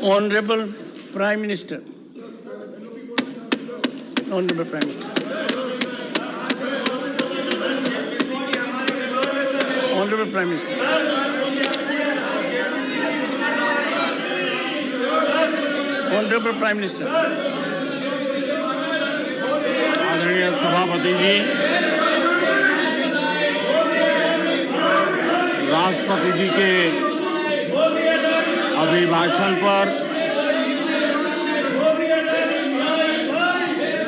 Honorable Prime Minister. Honorable Prime Minister. Honorable Prime Minister. Honorable Prime Minister. आदरणीय सभापति जी, राष्ट्रपति जी के अभिभाषण पर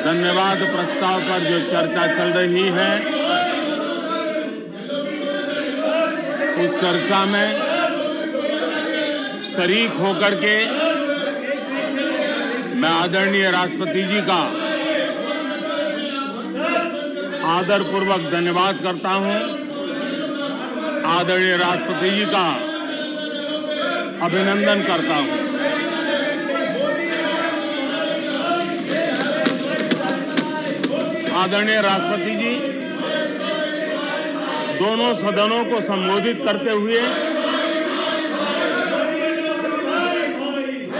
धन्यवाद प्रस्ताव पर जो चर्चा चल रही है, उस चर्चा में शरीक होकर के मैं आदरणीय राष्ट्रपति जी का आदरपूर्वक धन्यवाद करता हूं। आदरणीय राष्ट्रपति जी का अभिनंदन करता हूं। आदरणीय राष्ट्रपति जी दोनों सदनों को संबोधित करते हुए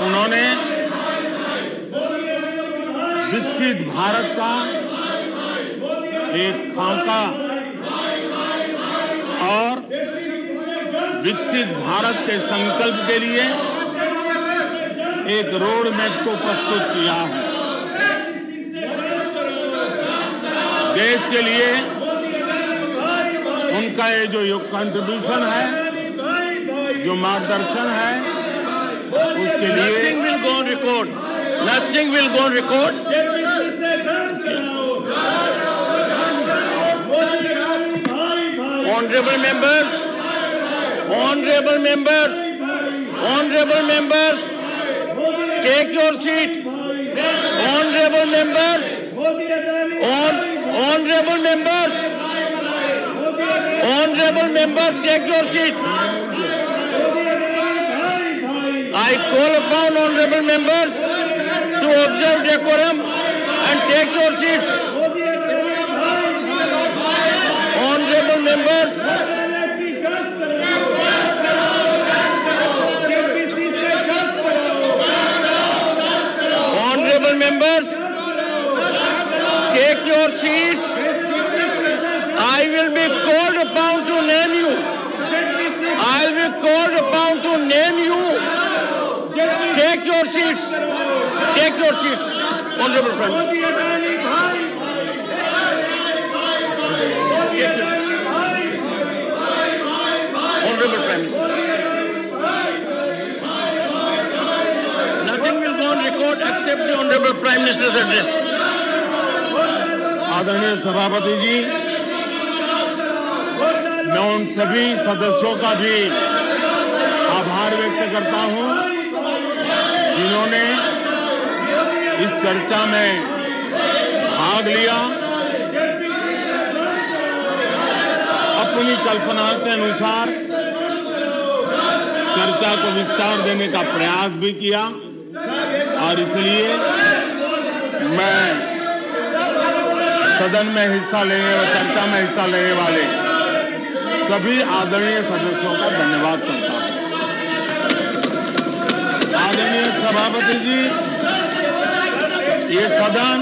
उन्होंने विकसित भारत का एक खाका और विकसित भारत के संकल्प के लिए एक रोड मैप को प्रस्तुत किया है। देश के लिए उनका ये जो कंट्रीब्यूशन है, जो मार्गदर्शन है, उसके लिए Nothing will go on record. Nothing will go on record. Honorable members, honorable members, honorable members, take your seat. Honorable members, honorable members, honorable members, take your seat. I call upon honorable members to observe decorum and take your seats. Honorable members, honorable members, take your seats. I will be called upon to name you. I will be called upon to name you. Take your seats. Take your seats. Honorable Prime Minister. Honorable Prime Minister. Nothing will go on record except the Honorable Prime Minister's address. आदरणीय सभापति जी, मैं उन सभी सदस्यों का भी आभार व्यक्त करता हूं जिन्होंने इस चर्चा में भाग लिया, अपनी कल्पना के अनुसार चर्चा को विस्तार देने का प्रयास भी किया और इसलिए मैं सदन में हिस्सा लेने और चर्चा में हिस्सा लेने वाले सभी आदरणीय सदस्यों का धन्यवाद करता हूं। आदरणीय सभापति जी, ये सदन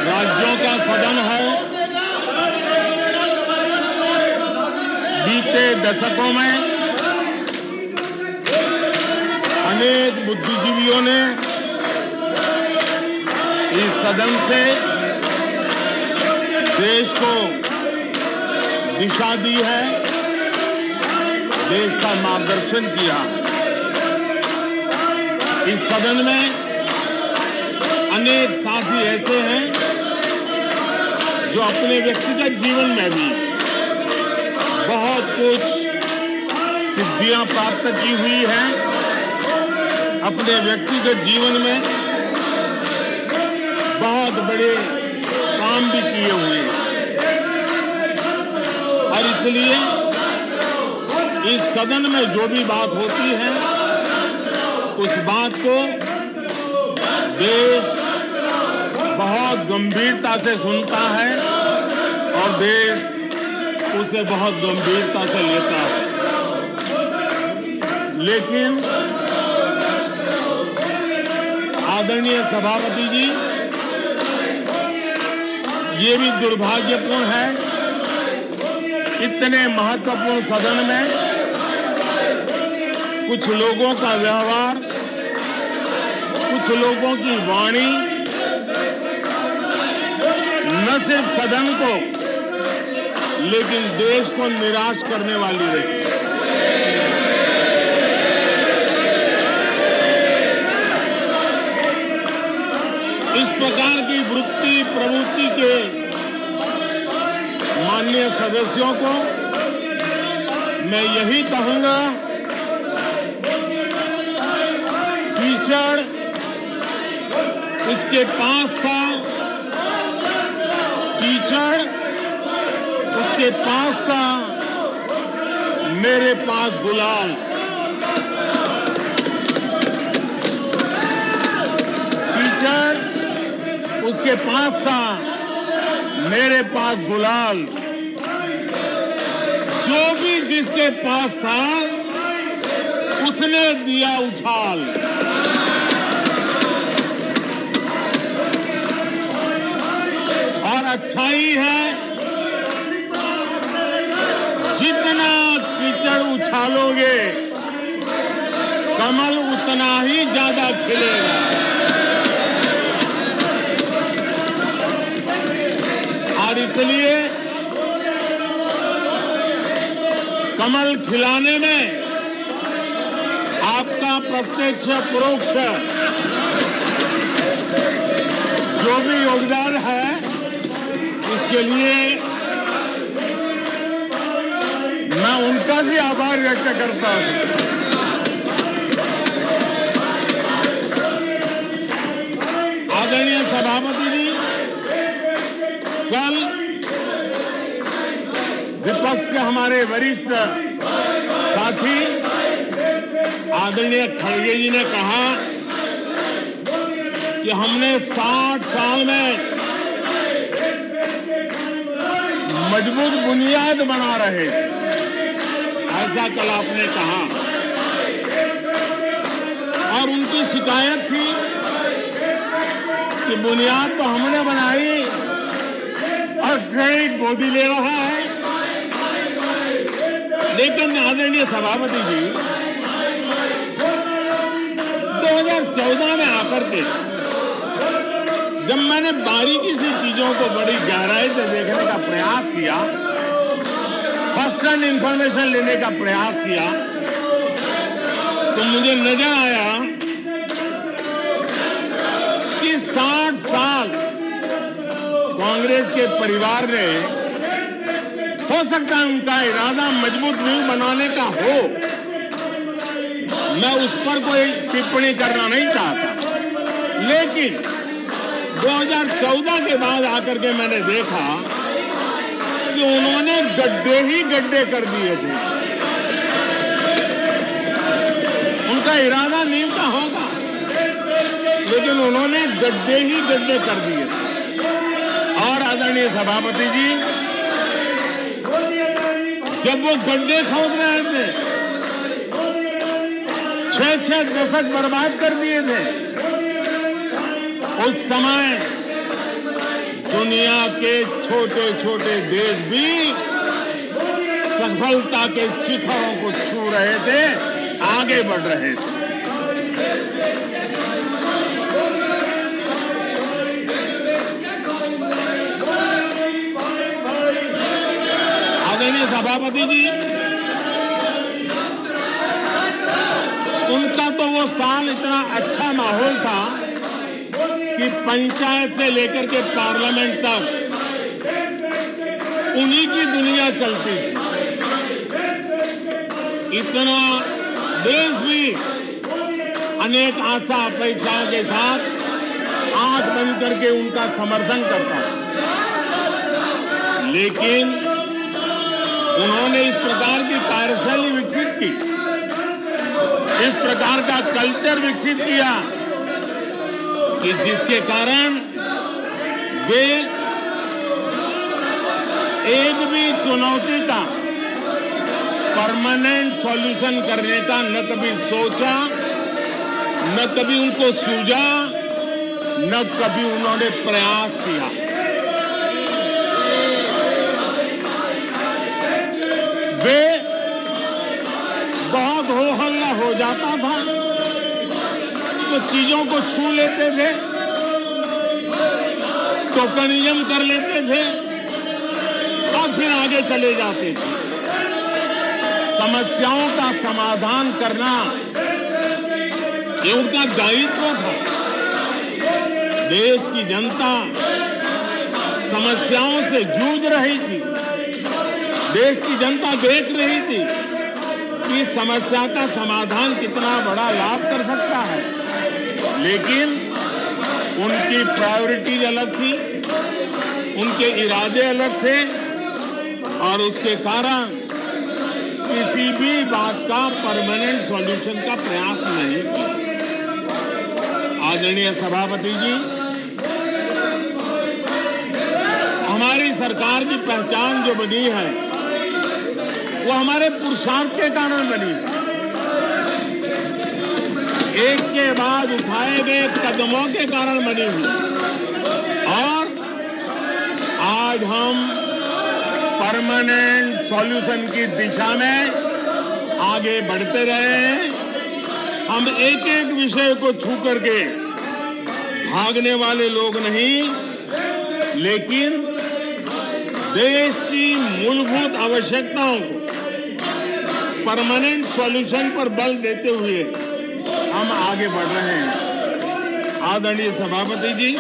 राज्यों का सदन है। बीते दशकों में अनेक बुद्धिजीवियों ने इस सदन से देश को दिशा दी है, देश का मार्गदर्शन किया। इस सदन में अनेक साथी ऐसे हैं जो अपने व्यक्तिगत जीवन में भी बहुत कुछ सिद्धियां प्राप्त की हुई हैं, अपने व्यक्तिगत जीवन में बहुत बड़े काम भी किए हुए हैं और इसलिए इस सदन में जो भी बात होती है उस बात को देश बहुत गंभीरता से सुनता है और देश उसे बहुत गंभीरता से लेता है। लेकिन आदरणीय सभापति जी, ये भी दुर्भाग्यपूर्ण है, इतने महत्वपूर्ण सदन में कुछ लोगों का व्यवहार, कुछ लोगों की वाणी न सिर्फ सदन को लेकिन देश को निराश करने वाली रही। इस प्रकार की वृत्ति प्रवृत्ति के माननीय सदस्यों को मैं यही कहूंगा, कीचड़ उसके पास था, कीचड़ उसके पास था, मेरे पास गुलाल। कीचड़ उसके पास था, मेरे पास गुलाल। जो भी जिसके पास था उसने दिया उछाल। और अच्छाई है, जितना कीचड़ उछालोगे कमल उतना ही ज्यादा खिलेगा। और इसलिए कमल खिलाने में आपका प्रत्यक्ष परोक्ष जो भी योगदान है, इसके लिए मैं उनका भी आभार व्यक्त करता हूं। आदरणीय सभापति जी, कल विपक्ष के हमारे वरिष्ठ साथी आदरणीय खड़गे जी ने कहा कि हमने 60 साल में मजबूत बुनियाद बना रहे थे, ऐसा कल आपने कहा। और उनकी शिकायत थी कि बुनियाद तो हमने बनाई और क्रेडिट मोदी ले रहा है। लेकिन आदरणीय सभापति जी, 2014 में आकर के जब मैंने बारीकी से चीजों को बड़ी गहराई से देखने का प्रयास किया, फर्स्ट हैंड इंफॉर्मेशन लेने का प्रयास किया, तो मुझे नजर आया कि 60 साल कांग्रेस के परिवार ने, हो सकता है उनका इरादा मजबूत नींव बनाने का हो, मैं उस पर कोई टिप्पणी करना नहीं चाहता, लेकिन 2014 के बाद आकर के मैंने देखा कि उन्होंने गड्ढे ही गड्ढे कर दिए थे। उनका इरादा नींव का होगा, लेकिन उन्होंने गड्ढे ही गड्ढे कर दिए थे। और आदरणीय सभापति जी, जब वो गड्ढे खोद रहे थे, 6-6 दशक बर्बाद कर दिए थे, उस समय दुनिया के छोटे छोटे देश भी सफलता के शिखरों को छू रहे थे, आगे बढ़ रहे थे। आदरणीय सभापति जी, उनका तो वो साल इतना अच्छा माहौल था कि पंचायत से लेकर के पार्लियामेंट तक उन्हीं की दुनिया चलती थी। इतना देश भी अनेक आशा अपेक्षाओं के साथ आंख बंद करके उनका समर्थन करता था। लेकिन उन्होंने इस प्रकार की कार्यशैली विकसित की, इस प्रकार का कल्चर विकसित किया कि जिसके कारण वे एक भी चुनौती का परमानेंट सॉल्यूशन करने का न कभी सोचा, न कभी उनको सूझा, न कभी उन्होंने प्रयास किया। वे बहुत हो हल्ला हो जाता था तो चीजों को छू लेते थे, टोकनिज्म कर लेते थे और फिर आगे चले जाते थे। समस्याओं का समाधान करना ये उनका दायित्व था। देश की जनता समस्याओं से जूझ रही थी। देश की जनता देख रही थी कि समस्या का समाधान कितना बड़ा लाभ कर सकता है, लेकिन उनकी प्रायोरिटीज अलग थी, उनके इरादे अलग थे और उसके कारण किसी भी बात का परमानेंट सॉल्यूशन का प्रयास नहीं किया। आदरणीय सभापति जी, हमारी सरकार की पहचान जो बनी है वो हमारे पुरुषार्थ के कारण बनी है। एक के बाद उठाए गए कदमों के कारण बनी हुई और आज हम परमानेंट सॉल्यूशन की दिशा में आगे बढ़ते रहे हैं। हम एक एक विषय को छू करके भागने वाले लोग नहीं, लेकिन देश की मूलभूत आवश्यकताओं को परमानेंट सॉल्यूशन पर बल देते हुए हम आगे बढ़ रहे हैं। आदरणीय सभापति जी,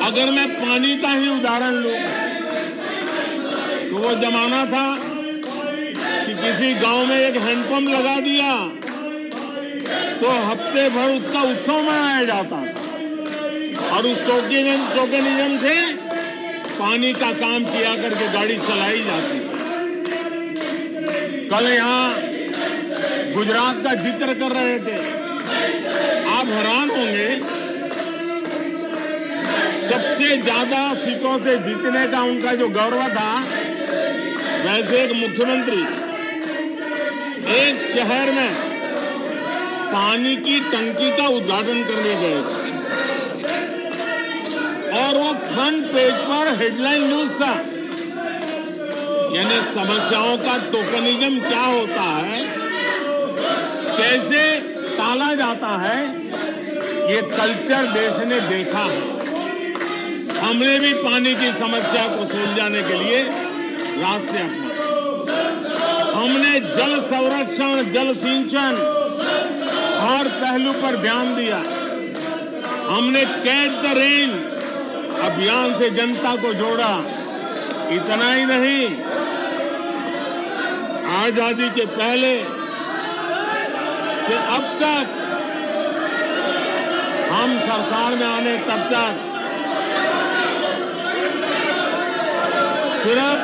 अगर मैं पानी का ही उदाहरण लूं तो वो जमाना था कि किसी गांव में एक हैंडपंप लगा दिया तो हफ्ते भर उसका उत्सव मनाया जाता था और उस टोकनिज्म से पानी का काम किया करके गाड़ी चलाई जाती थी। कल यहाँ गुजरात का जिक्र कर रहे थे, आप हैरान होंगे, सबसे ज्यादा सीटों से जीतने का उनका जो गौरव था, वैसे एक मुख्यमंत्री एक शहर में पानी की टंकी का उद्घाटन करने गए थे और वो फ्रंट पेज पर हेडलाइन न्यूज था। यानी समस्याओं का टोकनिज्म क्या होता है, कैसे टाला जाता है, ये कल्चर देश ने देखा है। हमने भी पानी की समस्या को सुलझाने के लिए रास्ते अपनाए। हमने जल संरक्षण, जल सिंचन हर पहलू पर ध्यान दिया। हमने कैच द रेन अभियान से जनता को जोड़ा। इतना ही नहीं, आजादी के पहले से अब तक हम सरकार में आने तब तक सिर्फ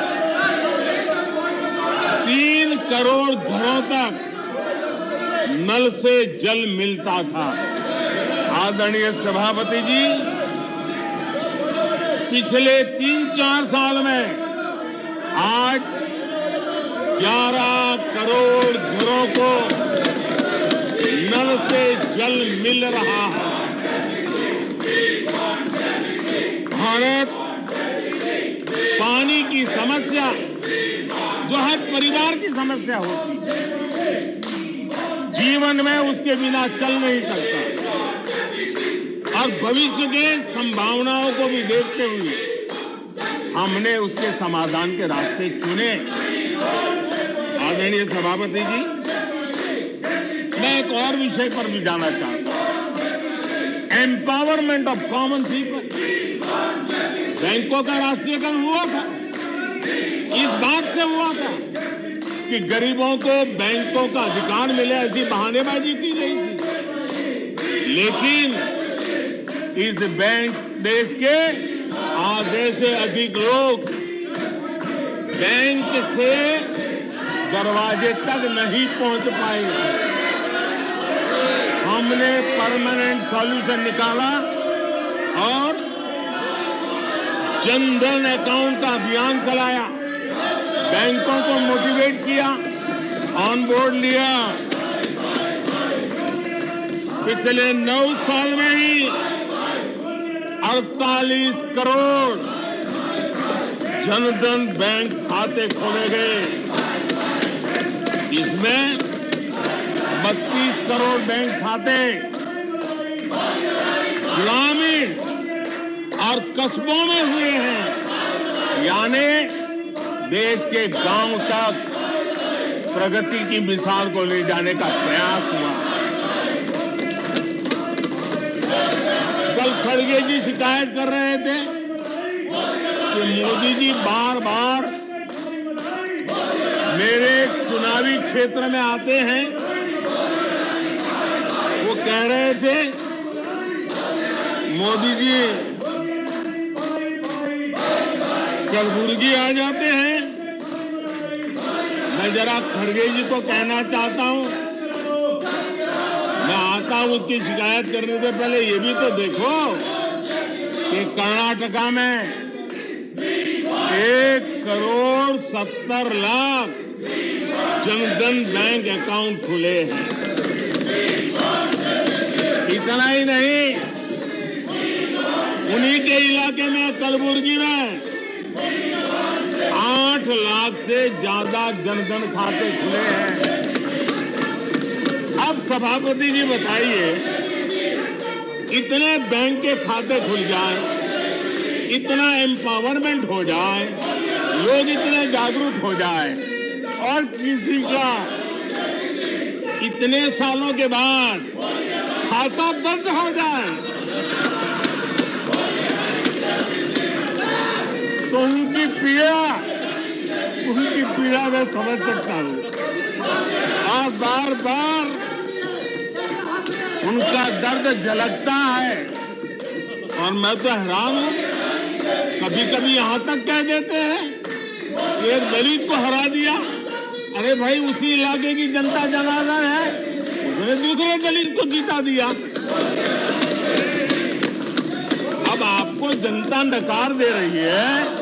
3 करोड़ घरों तक नल से जल मिलता था। आदरणीय सभापति जी, पिछले 3-4 साल में आज 11 करोड़ घरों को नल से जल मिल रहा है। भारत पानी की समस्या जो हर परिवार की समस्या होती है, जीवन में उसके बिना चल नहीं सकता और भविष्य के संभावनाओं को भी देखते हुए हमने उसके समाधान के रास्ते चुने। आदरणीय सभापति जी, मैं एक और विषय पर भी जाना चाहता हूं। Empowerment of common people. बैंकों का राष्ट्रीयकरण हुआ था, इस बात से हुआ था कि गरीबों को बैंकों का अधिकार मिले, ऐसी बहानेबाजी की गई थी। लेकिन इस बैंक देश के आधे से अधिक लोग बैंक से दरवाजे तक नहीं पहुंच पाए। हमने परमानेंट सॉल्यूशन निकाला और जनधन अकाउंट का अभियान चलाया, बैंकों को मोटिवेट किया, ऑन बोर्ड लिया। पिछले 9 साल में ही 48 करोड़ जनधन बैंक खाते खोले गए। इसमें 32 करोड़ बैंक खाते ग्रामीण और कस्बों में हुए हैं, यानी देश के गांव तक प्रगति की मिसाल को ले जाने का प्रयास हुआ। कल खड़गे जी शिकायत कर रहे थे कि मोदी जी बार बार मेरे चुनावी क्षेत्र में आते हैं। वो कह रहे थे मोदी जी कलबुर्गी आ जाते हैं। मैं जरा खड़गे जी को कहना चाहता हूं, मैं आता हूं उसकी शिकायत करने से पहले ये भी तो देखो कि कर्नाटका में 1,70,00,000 जनधन बैंक अकाउंट खुले हैं। इतना ही नहीं, उन्हीं के इलाके में कलबुर्गी में 8 लाख से ज्यादा जनधन खाते खुले हैं। अब सभापति जी बताइए, इतने बैंक के खाते खुल जाए, इतना एम्पावरमेंट हो जाए, लोग इतने जागरूक हो जाए और किसी का इतने सालों के बाद खाता बंद हो जाए तो उनकी पीड़ा मैं समझ सकता हूं। और बार बार उनका दर्द झलकता है और मैं तो हैरान हूं। कभी कभी यहां तक कह देते हैं एक दलित को हरा दिया। अरे भाई, उसी इलाके की जनता जनार्दन है, उसने दूसरे दलित को जीता दिया। अब आपको जनता नकार दे रही है,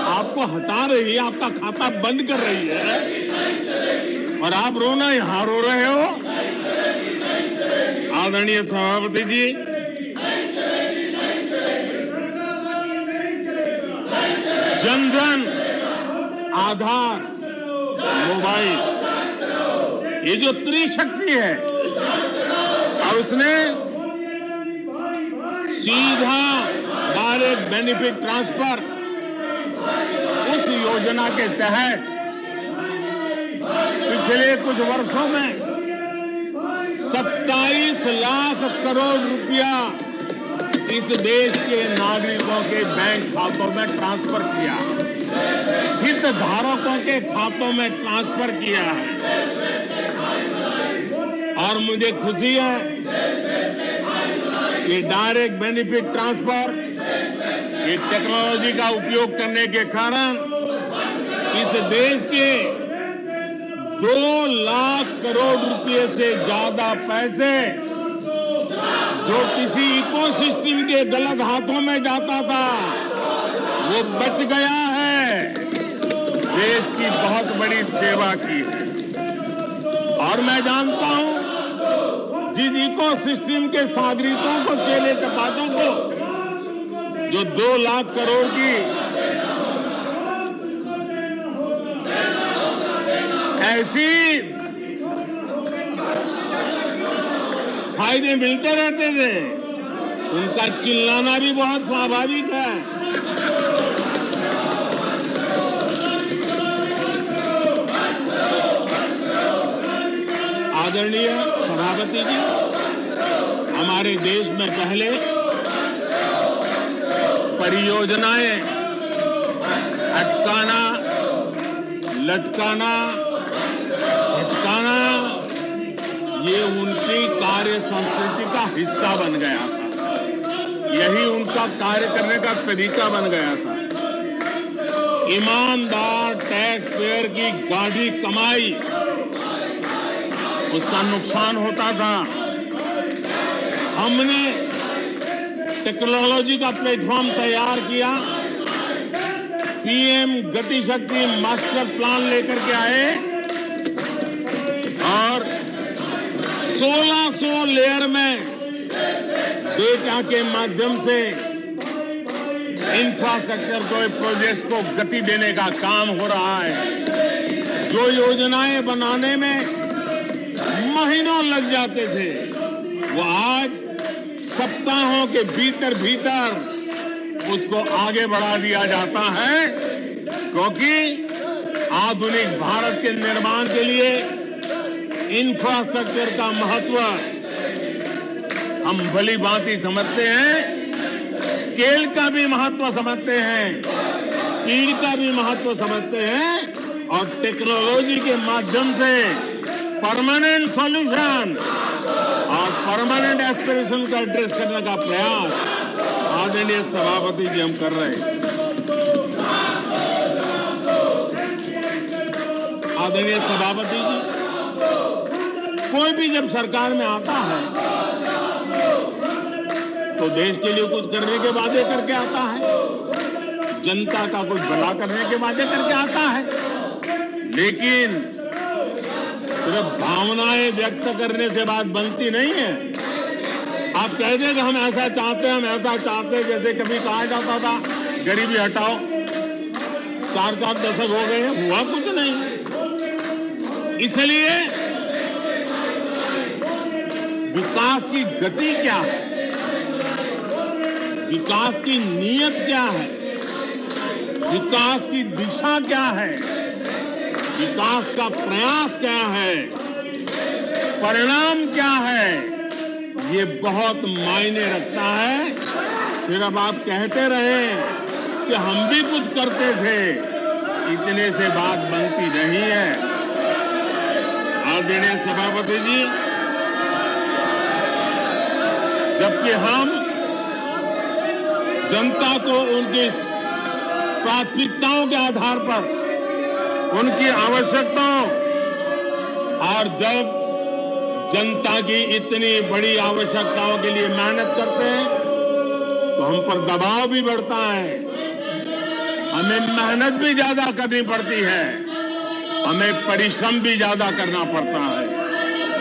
आपको हटा रही है, आपका खाता बंद कर रही है और आप रोना यहां रो रहे हो। आदरणीय सभापति जी, जनधन, आधार, मोबाइल, ये जो त्रिशक्ति है, और उसने सीधा डायरेक्ट बेनिफिट ट्रांसफर, उस योजना के तहत पिछले कुछ वर्षों में 27 लाख करोड़ रुपया इस देश के नागरिकों के बैंक खातों में ट्रांसफर किया, हितधारकों के खातों में ट्रांसफर किया है। और मुझे खुशी है कि डायरेक्ट बेनिफिट ट्रांसफर, ये टेक्नोलॉजी का उपयोग करने के कारण इस देश के 2 लाख करोड़ रुपए से ज्यादा पैसे जो किसी इकोसिस्टम के गलत हाथों में जाता था, वो बच गया है। देश की बहुत बड़ी सेवा की है। और मैं जानता हूं, जिस इकोसिस्टम के सागरिकों को, चेले चपाटों को, जो 2 लाख करोड़ की ऐसी फायदे मिलते रहते थे, उनका चिल्लाना भी बहुत स्वाभाविक है। आदरणीय सभापति जी, हमारे देश में पहले परियोजनाएं अटकाना, लटकाना, भटकाना, ये उनकी कार्य संस्कृति का हिस्सा बन गया था। यही उनका कार्य करने का तरीका बन गया था। ईमानदार टैक्स पेयर की गाढ़ी कमाई, उसका नुकसान होता था। हमने टेक्नोलॉजी का प्लेटफॉर्म तैयार किया, पीएम गति शक्ति मास्टर प्लान लेकर के आए और 1600 लेयर में डेटा के माध्यम से इंफ्रास्ट्रक्चर को प्रोजेक्ट्स को गति देने का काम हो रहा है। जो योजनाएं बनाने में महीनों लग जाते थे वो आज सप्ताहों के भीतर उसको आगे बढ़ा दिया जाता है, क्योंकि आधुनिक भारत के निर्माण के लिए इंफ्रास्ट्रक्चर का महत्व हम भली भांति समझते हैं, स्केल का भी महत्व समझते हैं, स्पीड का भी महत्व समझते हैं और टेक्नोलॉजी के माध्यम से परमानेंट सॉल्यूशन और परमानेंट एस्पिरेशन का एड्रेस करने का प्रयास आदरणीय सभापति जी हम कर रहे हैं। आदरणीय सभापति जी, कोई भी जब सरकार में आता है तो देश के लिए कुछ करने के वादे करके आता है, जनता का कुछ भला करने के वादे करके आता है, लेकिन सिर्फ भावनाएं व्यक्त करने से बात बनती नहीं है। आप कह दें कि हम ऐसा चाहते हैं, हम ऐसा चाहते हैं, जैसे कभी कहा जाता था गरीबी हटाओ, 4-4 दशक हो गए, हुआ कुछ नहीं। इसलिए विकास की गति क्या है, विकास की नीयत क्या है, विकास की दिशा क्या है, विकास का प्रयास क्या है, परिणाम क्या है, ये बहुत मायने रखता है। सिर्फ आप कहते रहे कि हम भी कुछ करते थे, इतने से बात बनती नहीं है। आदरणीय सभापति जी, जबकि हम जनता को उनकी प्राथमिकताओं के आधार पर, उनकी आवश्यकताओं, और जब जनता की इतनी बड़ी आवश्यकताओं के लिए मेहनत करते हैं तो हम पर दबाव भी बढ़ता है, हमें मेहनत भी ज्यादा करनी पड़ती है, हमें परिश्रम भी ज्यादा करना पड़ता है।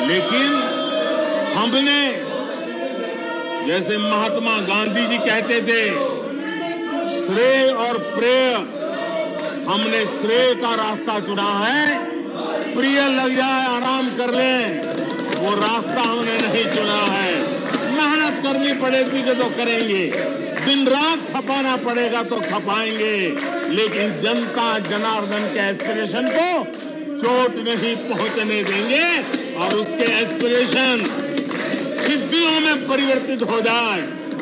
लेकिन हमने, जैसे महात्मा गांधी जी कहते थे, श्रेय और प्रेय, हमने श्रेय का रास्ता चुना है, प्रिय लग जाए आराम कर लें, वो रास्ता हमने नहीं चुना है। मेहनत करनी पड़ेगी तो करेंगे, दिन रात खपाना पड़ेगा तो खपाएंगे, लेकिन जनता जनार्दन के एस्पिरेशन को चोट नहीं पहुंचने देंगे और उसके एस्पिरेशन सिद्धियों में परिवर्तित हो जाए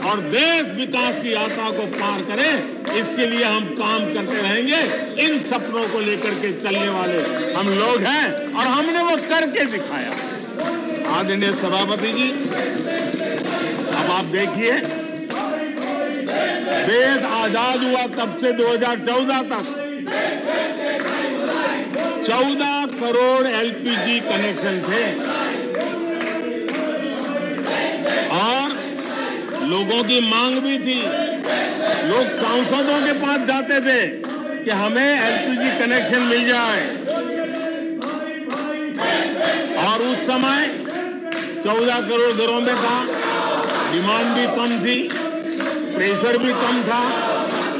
और देश विकास की यात्रा को पार करे, इसके लिए हम काम करते रहेंगे। इन सपनों को लेकर के चलने वाले हम लोग हैं और हमने वो करके दिखाया। आदरणीय सभापति जी, अब आप देखिए, देश आजाद हुआ तब से 2014 तक 14 करोड़ एलपीजी कनेक्शन थे और लोगों की मांग भी थी। लोग सांसदों के पास जाते थे कि हमें एलपीजी कनेक्शन मिल जाए, और उस समय 14 करोड़ घरों में था, डिमांड भी कम थी, प्रेशर भी कम था,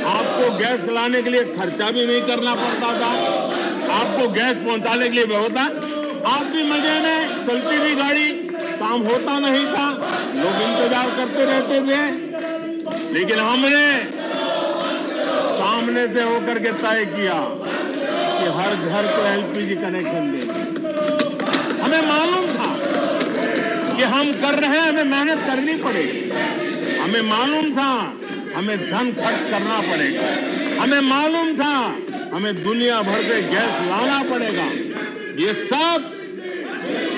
आपको गैस लाने के लिए खर्चा भी नहीं करना पड़ता था, आपको गैस पहुंचाने के लिए व्यवस्था, आप भी मजे में चलती थी गाड़ी, काम होता नहीं था, लोग इंतजार करते रहते थे। लेकिन हमने सामने से होकर के तय किया कि हर घर को एलपीजी कनेक्शन देंगे। हमें मालूम था कि हम कर रहे हैं, हमें मेहनत करनी पड़ेगी, हमें मालूम था हमें धन खर्च करना पड़ेगा, हमें मालूम था हमें दुनिया भर से गैस लाना पड़ेगा। ये सब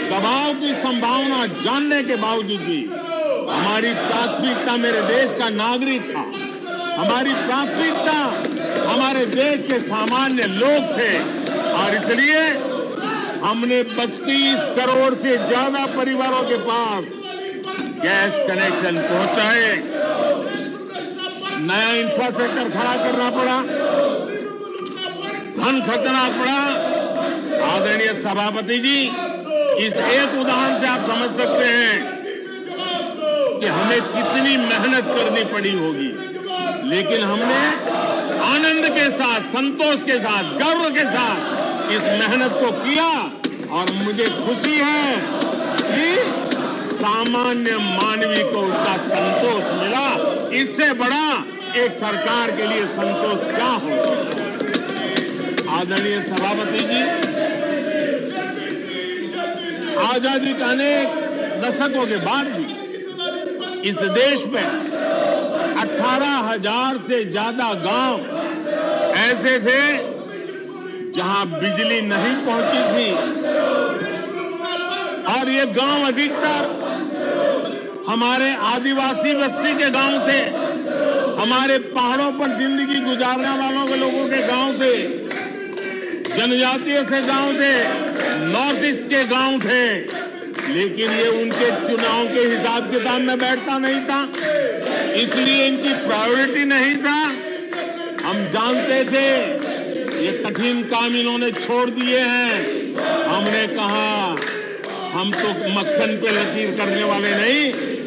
दबाव की संभावना जानने के बावजूद भी हमारी प्राथमिकता मेरे देश का नागरिक था, हमारी प्राथमिकता हमारे देश के सामान्य लोग थे, और इसलिए हमने 32 करोड़ से ज्यादा परिवारों के पास गैस कनेक्शन पहुंचाए। नया इंफ्रास्ट्रक्चर खड़ा करना पड़ा, धन खर्चना पड़ा। आदरणीय सभापति जी, इस एक उदाहरण से आप समझ सकते हैं कि हमें कितनी मेहनत करनी पड़ी होगी, लेकिन हमने आनंद के साथ, संतोष के साथ, गर्व के साथ इस मेहनत को किया और मुझे खुशी है कि सामान्य मानवी को उसका संतोष मिला। इससे बड़ा एक सरकार के लिए संतोष क्या हो सकता है। आदरणीय सभापति जी, आजादी के अनेक दशकों के बाद भी इस देश में 18,000 से ज्यादा गांव ऐसे थे जहां बिजली नहीं पहुंची थी, और ये गांव अधिकतर हमारे आदिवासी बस्ती के गांव थे, हमारे पहाड़ों पर जिंदगी गुजारने वालों के लोगों के गांव थे, जनजातीय से गांव थे, नॉर्थ ईस्ट के गांव थे। लेकिन ये उनके चुनाव के हिसाब किताब में बैठता नहीं था, इसलिए इनकी प्रायोरिटी नहीं था। हम जानते थे ये कठिन काम इन्होंने छोड़ दिए हैं। हमने कहा हम तो मक्खन पे लकीर करने वाले नहीं,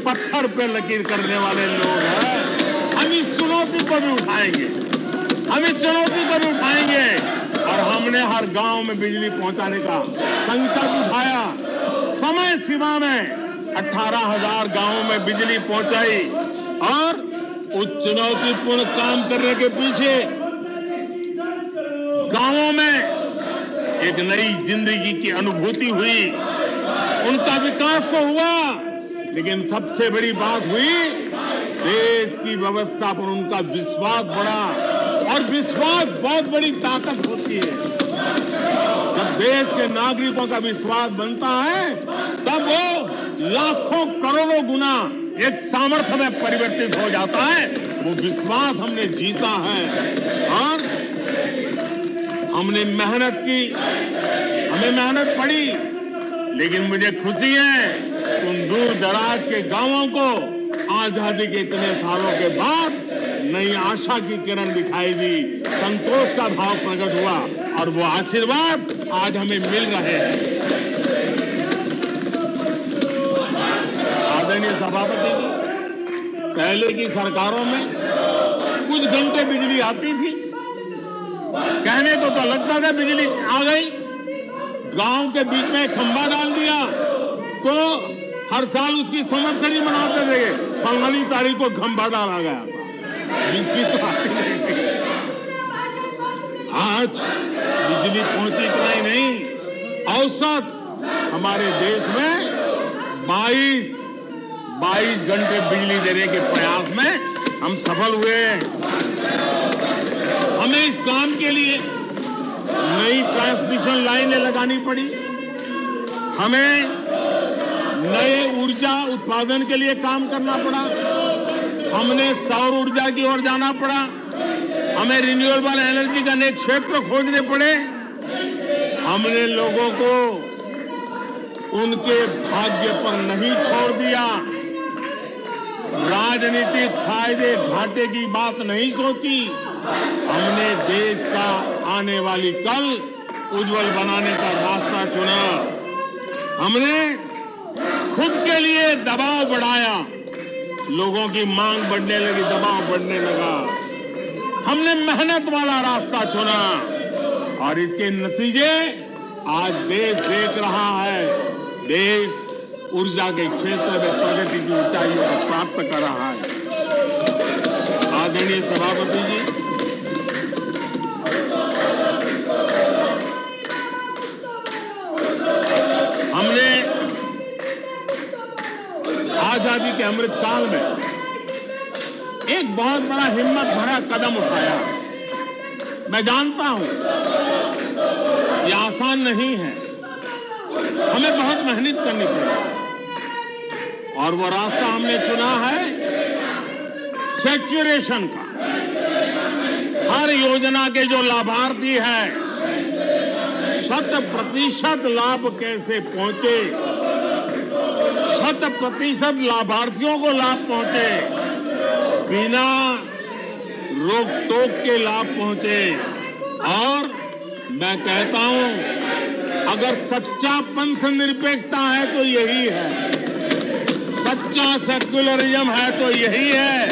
पत्थर पे लकीर करने वाले लोग हैं। हम इस चुनौती को भी उठाएंगे, हम इस चुनौती को भी उठाएंगे। और हमने हर गांव में बिजली पहुंचाने का संकल्प उठाया। समय सीमा में 18,000 गांवों में बिजली पहुंचाई, और उस चुनौतीपूर्ण काम करने के पीछे गांवों में एक नई जिंदगी की अनुभूति हुई। उनका विकास तो हुआ, लेकिन सबसे बड़ी बात हुई, देश की व्यवस्था पर उनका विश्वास बढ़ा। और विश्वास बहुत बड़ी ताकत होती है। जब देश के नागरिकों का विश्वास बनता है, तब वो लाखों करोड़ों गुना एक सामर्थ्य में परिवर्तित हो जाता है। वो विश्वास हमने जीता है और हमने मेहनत की, हमें मेहनत पड़ी, लेकिन मुझे खुशी है उन दूर दराज के गांवों को आजादी के इतने सालों के बाद नई आशा की किरण दिखाई दी, संतोष का भाव प्रकट हुआ, और वो आशीर्वाद आज हमें मिल रहे हैं। आदरणीय सभापति जी, पहले की सरकारों में कुछ घंटे बिजली आती थी, कहने को तो लगता था बिजली आ गई, गांव के बीच में खंभा डाल दिया तो हर साल उसकी संवत्सरी मनाते थे, फलानी तारीख को खंभा डाला गया था, बिजली तो आती नहीं थी। आज बिजली पहुंची इतना ही नहीं, औसत हमारे देश में 22 घंटे बिजली देने के प्रयास में हम सफल हुए हैं। हमें इस काम के लिए नई ट्रांसमिशन लाइनें लगानी पड़ी, हमें नए ऊर्जा उत्पादन के लिए काम करना पड़ा, हमने सौर ऊर्जा की ओर जाना पड़ा, हमें रिन्यूएबल एनर्जी का नए क्षेत्र खोजने पड़े। हमने लोगों को उनके भाग्य पर नहीं छोड़ दिया, राजनीतिक फायदे घाटे की बात नहीं सोची। हमने देश का आने वाली कल उज्जवल बनाने का रास्ता चुना। हमने खुद के लिए दबाव बढ़ाया, लोगों की मांग बढ़ने लगी, दबाव बढ़ने लगा। हमने मेहनत वाला रास्ता चुना और इसके नतीजे आज देश देख रहा है। देश ऊर्जा के क्षेत्र में प्रगति की ऊंचाइयों को प्राप्त कर रहा है। आदरणीय सभापति जी, हमने आजादी के अमृत काल में एक बहुत बड़ा हिम्मत भरा कदम उठाया। मैं जानता हूं यह आसान नहीं है, हमें बहुत मेहनत करनी पड़ेगी, और वो रास्ता हमने चुना है सैचुरेशन का। हर योजना के जो लाभार्थी हैं 100% लाभ कैसे पहुंचे, 100% लाभार्थियों को लाभ पहुंचे, बिना रोक टोक के लाभ पहुंचे, और मैं कहता हूं, अगर सच्चा पंथ निरपेक्षता है तो यही है, सच्चा सेक्युलरिज्म है तो यही है।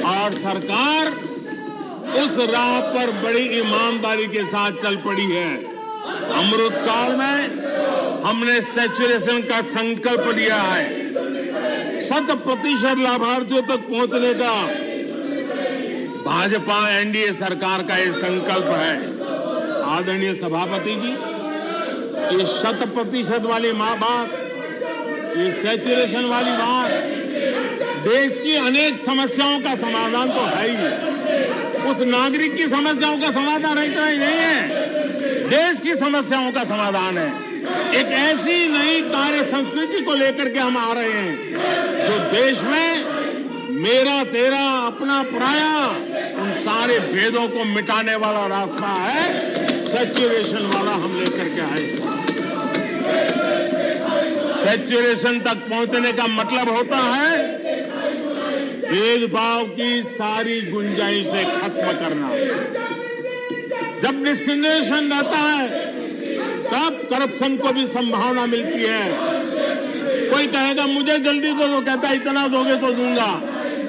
और सरकार उस राह पर बड़ी ईमानदारी के साथ चल पड़ी है। अमृत काल में हमने सैचुरेशन का संकल्प लिया है। 100% लाभार्थियों तक पहुंचने का भाजपा एनडीए सरकार का ये संकल्प है। आदरणीय सभापति जी, ये 100% वाली बात, ये सैचुरेशन वाली बात देश की अनेक समस्याओं का समाधान तो है ही। उस नागरिक की समस्याओं का समाधान इतना ही नहीं है, देश की समस्याओं का समाधान है। एक ऐसी नई कार्य संस्कृति को लेकर के हम आ रहे हैं जो देश में मेरा तेरा अपना पराया उन सारे भेदों को मिटाने वाला रास्ता है, सैचुरेशन वाला हम लेकर के आए। सैचुरेशन तक पहुंचने का मतलब होता है भेदभाव की सारी गुंजाइशें खत्म करना। जब डिस्क्रिमिनेशन रहता है तब करप्शन को भी संभावना मिलती है। कोई कहेगा मुझे जल्दी दो, तो कहता है इतना दोगे तो दूंगा,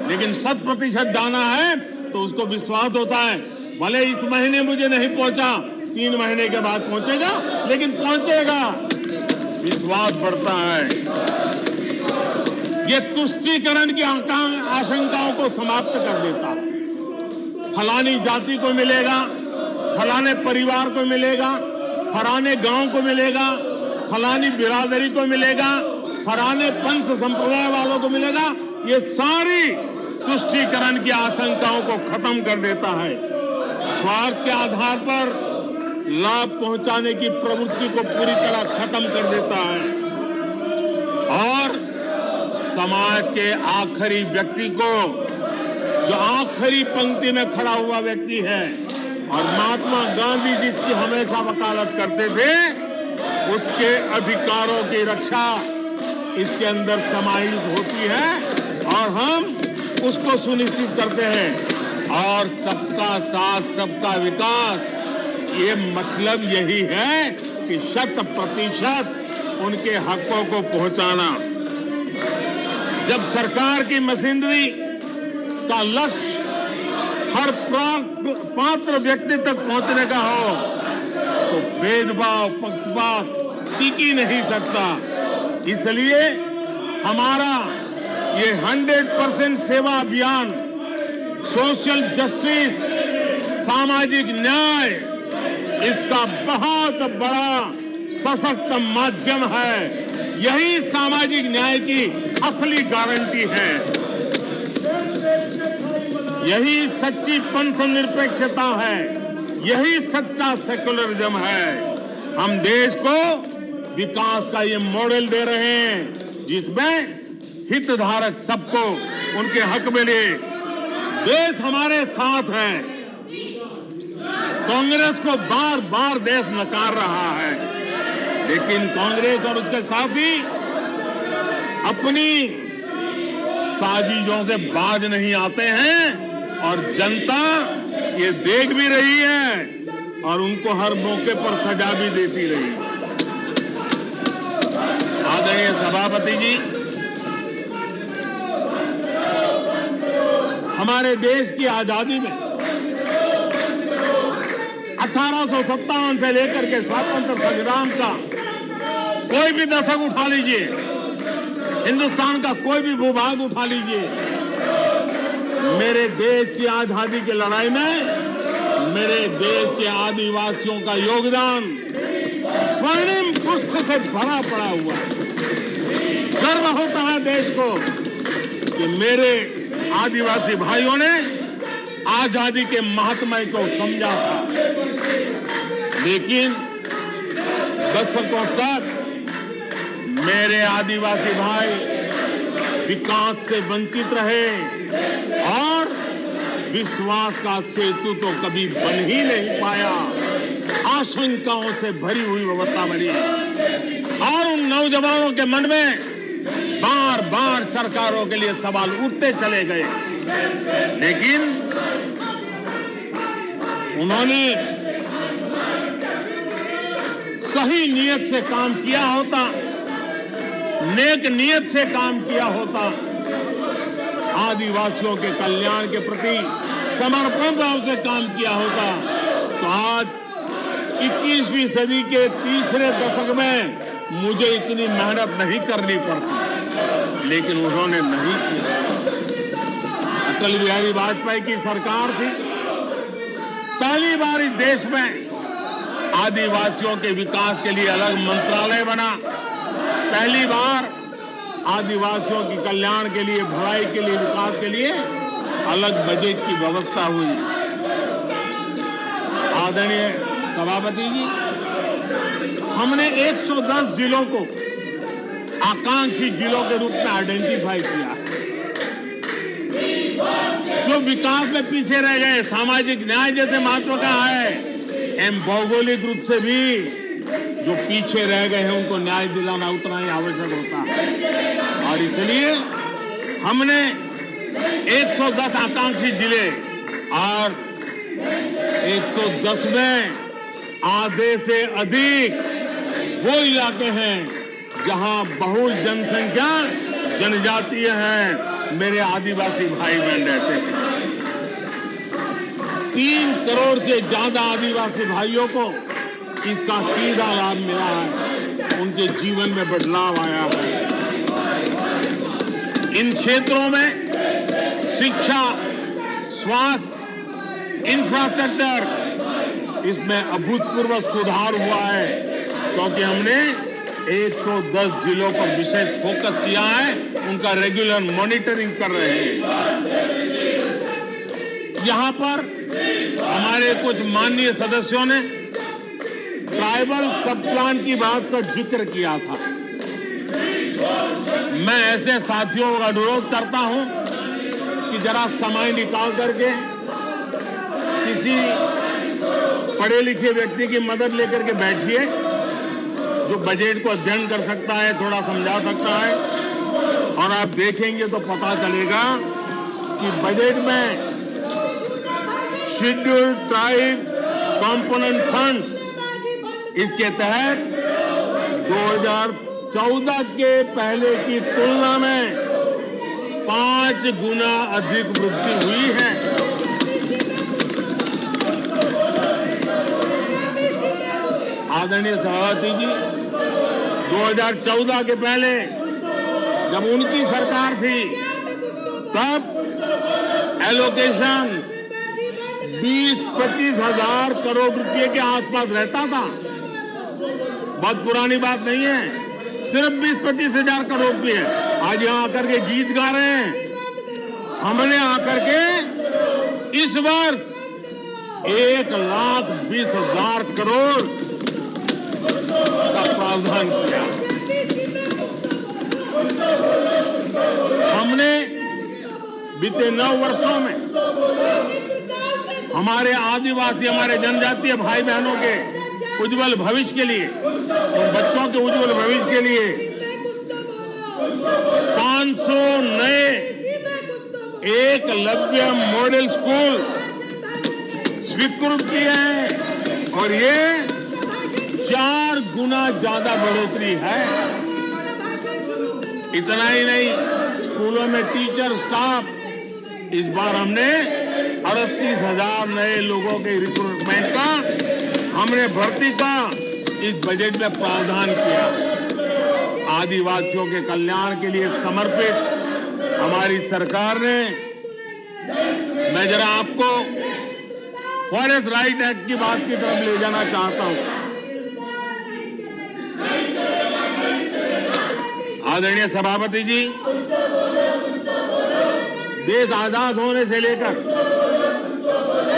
लेकिन 100% जाना है तो उसको विश्वास होता है, भले इस महीने मुझे नहीं पहुंचा, 3 महीने के बाद पहुंचेगा, लेकिन पहुंचेगा, विश्वास बढ़ता है। ये तुष्टीकरण की आशंकाओं को समाप्त कर देता है। फलानी जाति को मिलेगा, फलाने परिवार को मिलेगा, फलाने गांव को मिलेगा, फलानी बिरादरी को मिलेगा, फलाने पंथ संप्रदाय वालों को मिलेगा, ये सारी तुष्टीकरण की आशंकाओं को खत्म कर देता है। स्वार्थ के आधार पर लाभ पहुंचाने की प्रवृत्ति को पूरी तरह खत्म कर देता है और समाज के आखिरी व्यक्ति को, जो आखिरी पंक्ति में खड़ा हुआ व्यक्ति है, और महात्मा गांधी जिसकी हमेशा वकालत करते थे, उसके अधिकारों की रक्षा इसके अंदर समाहित होती है और हम उसको सुनिश्चित करते हैं। और सबका साथ सबका विकास, ये मतलब यही है कि 100% उनके हकों को पहुंचाना। जब सरकार की मशीनरी का लक्ष्य हर पात्र व्यक्ति तक पहुंचने का हो तो भेदभाव पक्षपात टिक ही नहीं सकता। इसलिए हमारा ये 100% सेवा अभियान, सोशल जस्टिस, सामाजिक न्याय, इसका बहुत बड़ा सशक्त माध्यम है। यही सामाजिक न्याय की असली गारंटी है। यही सच्ची पंथ निरपेक्षता है, यही सच्चा सेक्युलरिज्म है। हम देश को विकास का ये मॉडल दे रहे हैं जिसमें हितधारक सबको उनके हक मिले। देश हमारे साथ है। कांग्रेस को बार बार देश नकार रहा है, लेकिन कांग्रेस और उसके साथी अपनी साजिशों से बाज नहीं आते हैं और जनता ये देख भी रही है और उनको हर मौके पर सजा भी देती रही। आदरणीय सभापति जी, हमारे देश की आजादी में 1857 से लेकर के स्वतंत्र संग्राम का कोई भी दशक उठा लीजिए, हिंदुस्तान का कोई भी भूभाग उठा लीजिए, मेरे देश की आजादी की लड़ाई में मेरे देश के आदिवासियों का योगदान स्वर्णिम पुष्प से भरा पड़ा हुआ है। गर्व होता है देश को कि मेरे आदिवासी भाइयों ने आजादी के महात्म्य को समझा था, लेकिन दशकों तक मेरे आदिवासी भाई विकास से वंचित रहे और विश्वास का सेतु तो कभी बन ही नहीं पाया। आशंकाओं से भरी हुई व्यवस्था बनी और उन नौजवानों के मन में बार बार सरकारों के लिए सवाल उठते चले गए, लेकिन उन्होंने सही नियत से काम किया होता, नेक नियत से काम किया होता, आदिवासियों के कल्याण के प्रति समर्पण भाव से काम किया होता, तो आज 21वीं सदी के तीसरे दशक में मुझे इतनी मेहनत नहीं करनी पड़ती। लेकिन उन्होंने नहीं किया। अटल बिहारी वाजपेयी की सरकार थी, पहली बार इस देश में आदिवासियों के विकास के लिए अलग मंत्रालय बना, पहली बार आदिवासियों के कल्याण के लिए, भलाई के लिए, विकास के लिए अलग बजट की व्यवस्था हुई। आदरणीय सभापति जी, हमने 110 जिलों को आकांक्षी जिलों के रूप में आइडेंटिफाई किया, जो विकास में पीछे रह गए, सामाजिक न्याय जैसे महत्व का है, एवं भौगोलिक रूप से भी जो पीछे रह गए हैं उनको न्याय दिलाना उतना ही आवश्यक होता है। और इसलिए हमने 110 आकांक्षी जिले और 110 में आधे से अधिक वो इलाके हैं जहां बहुल जनसंख्या जनजातीय हैं, मेरे आदिवासी भाई बहन रहते हैं। 3 करोड़ से ज्यादा आदिवासी भाइयों को इसका सीधा लाभ मिला है, उनके जीवन में बदलाव आया है। इन क्षेत्रों में शिक्षा, स्वास्थ्य, इंफ्रास्ट्रक्चर, इसमें अभूतपूर्व सुधार हुआ है, क्योंकि हमने 110 जिलों पर विशेष फोकस किया है, उनका रेगुलर मॉनिटरिंग कर रहे हैं। यहां पर हमारे कुछ माननीय सदस्यों ने ट्राइबल सब प्लान की बात का जिक्र किया था। मैं ऐसे साथियों का अनुरोध करता हूं कि जरा समय निकाल करके किसी पढ़े लिखे व्यक्ति की मदद लेकर के बैठिए, जो बजट को अध्ययन कर सकता है, थोड़ा समझा सकता है, और आप देखेंगे तो पता चलेगा कि बजट में शेड्यूल्ड ट्राइब कंपोनेंट फंड्स, इसके तहत 2014 के पहले की तुलना में 5 गुना अधिक वृद्धि हुई है। आदरणीय सभापति जी, 2014 के पहले जब उनकी सरकार थी, तब एलोकेशन 20-25 हजार करोड़ रुपए के आसपास रहता था। बहुत पुरानी बात नहीं है, सिर्फ 20-25 हजार करोड़ रुपए। आज यहाँ आकर के गीत गा रहे हैं। हमने आकर के इस वर्ष 1,20,000 करोड़ का प्रावधान किया। हमने बीते 9 वर्षों में हमारे आदिवासी, हमारे जनजातीय भाई बहनों के उज्जवल भविष्य के लिए, उन बच्चों के उज्जवल भविष्य के लिए 500 नए एकलव्य मॉडल स्कूल स्वीकृत किए हैं, और ये 4 गुना ज्यादा बढ़ोतरी है। इतना ही नहीं, स्कूलों में टीचर, स्टाफ, इस बार हमने 38,000 नए लोगों के रिक्रूटमेंट का, हमने भर्ती का इस बजट में प्रावधान किया। आदिवासियों के कल्याण के लिए समर्पित हमारी सरकार ने, मैं जरा आपको फॉरेस्ट राइट एक्ट की बात की तरफ ले जाना चाहता हूं। आदरणीय सभापति जी, देश आजाद होने से लेकर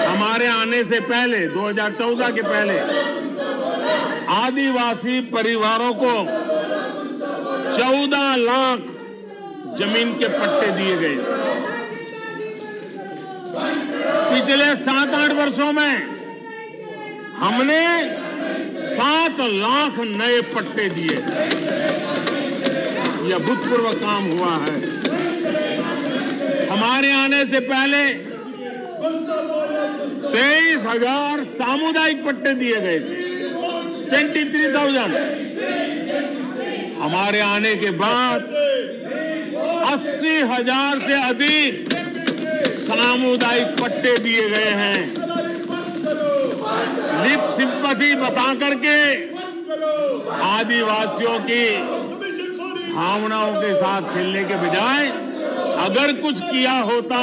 हमारे आने से पहले, 2014 के पहले, आदिवासी परिवारों को 14 लाख जमीन के पट्टे दिए गए। पिछले 7-8 वर्षों में हमने 7 लाख नए पट्टे दिए। यह अभूतपूर्व काम हुआ है। हमारे आने से पहले 23,000 सामुदायिक पट्टे दिए गए थे। 23,000। हमारे आने के बाद 80,000 से अधिक सामुदायिक पट्टे दिए गए हैं। लिप सिंपैथी बता करके आदिवासियों की भावनाओं के साथ खेलने के बजाय अगर कुछ किया होता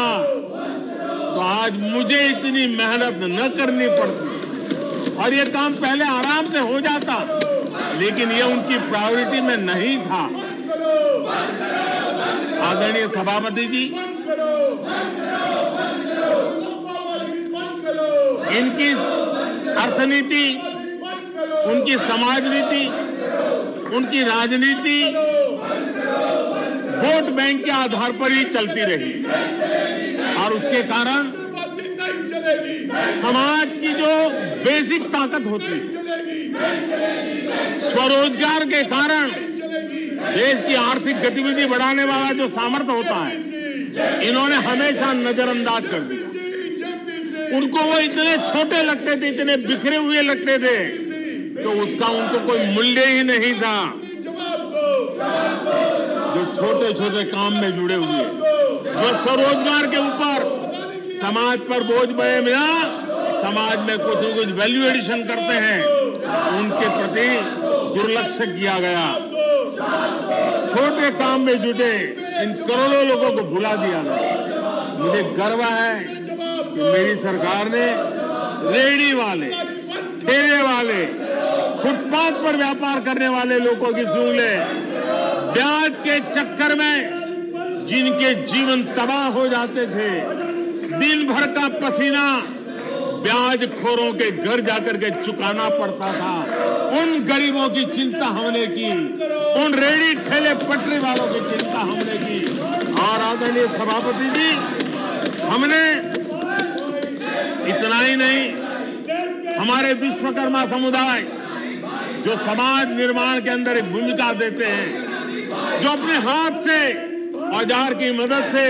तो आज मुझे इतनी मेहनत न करनी पड़ती और ये काम पहले आराम से हो जाता, लेकिन ये उनकी प्रायोरिटी में नहीं था। आदरणीय सभापति जी, इनकी अर्थनीति, उनकी समाज नीति, उनकी राजनीति वोट बैंक के आधार पर ही चलती रही और उसके कारण समाज की जो बेसिक ताकत होती है, स्वरोजगार के कारण देश की आर्थिक गतिविधि बढ़ाने वाला जो सामर्थ्य होता है, इन्होंने हमेशा नजरअंदाज कर दिया। उनको वो इतने छोटे लगते थे, इतने बिखरे हुए लगते थे, तो उसका उनको कोई मूल्य ही नहीं था। जो छोटे छोटे काम में जुड़े हुए, जो स्वरोजगार के ऊपर समाज पर बोझ बने बिना समाज में कुछ न कुछ वैल्यू एडिशन करते हैं, उनके प्रति दुर्लक्ष्य किया गया। छोटे काम में जुटे इन करोड़ों लोगों को भुला दिया गया। मुझे गर्व है कि मेरी सरकार ने रेहड़ी वाले, ठेले वाले, फुटपाथ पर व्यापार करने वाले लोगों की सुन ले, ब्याज के चक्कर में जिनके जीवन तबाह हो जाते थे, दिन भर का पसीना ब्याज खोरों के घर जाकर के चुकाना पड़ता था, उन गरीबों की चिंता हमने की, उन रेहड़ी ठेले पटरी वालों की चिंता हमने की। और आदरणीय सभापति जी, हमने इतना ही नहीं, हमारे विश्वकर्मा समुदाय जो समाज निर्माण के अंदर एक भूमिका देते हैं, जो अपने हाथ से औजार की मदद से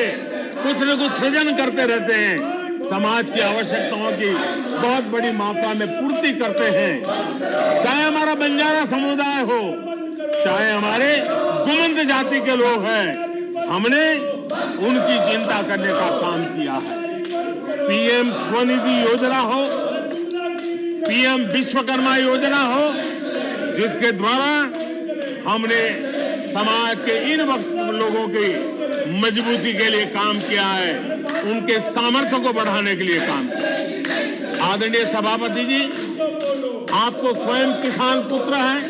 कुछ न कुछ सृजन करते रहते हैं, समाज की आवश्यकताओं की बहुत बड़ी मात्रा में पूर्ति करते हैं। चाहे हमारा बंजारा समुदाय हो, चाहे हमारे गुमंद जाति के लोग हैं, हमने उनकी चिंता करने का काम किया है। पीएम स्वनिधि योजना हो, पीएम विश्वकर्मा योजना हो, जिसके द्वारा हमने समाज के इन लोगों की मजबूती के लिए काम किया है, उनके सामर्थ्य को बढ़ाने के लिए काम किया। आदरणीय सभापति जी, आप तो स्वयं किसान पुत्र हैं।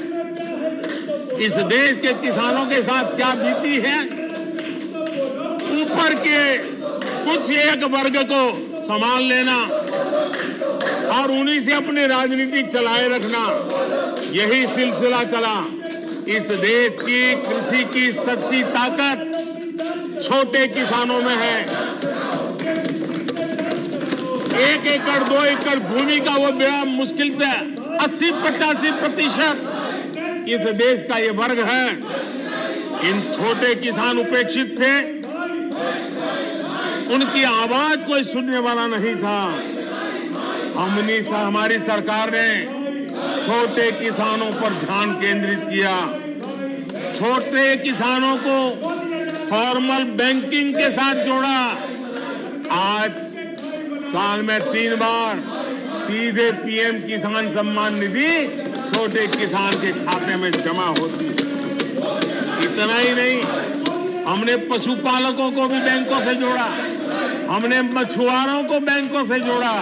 इस देश के किसानों के साथ क्या बीती है, ऊपर के कुछ एक वर्ग को संभाल लेना और उन्हीं से अपनी राजनीति चलाए रखना, यही सिलसिला चला। इस देश की कृषि की सच्ची ताकत छोटे किसानों में है। 1 एकड़ 2 एकड़ भूमि का वो बड़ा मुश्किल से 80-85% इस देश का ये वर्ग है। इन छोटे किसान उपेक्षित थे, उनकी आवाज कोई सुनने वाला नहीं था। हमारी सरकार ने छोटे किसानों पर ध्यान केंद्रित किया, छोटे किसानों को फॉर्मल बैंकिंग के साथ जोड़ा। आज साल में 3 बार सीधे पीएम किसान सम्मान निधि छोटे किसान के खाते में जमा होती है। इतना ही नहीं, हमने पशुपालकों को भी बैंकों से जोड़ा, हमने मछुआरों को बैंकों से जोड़ा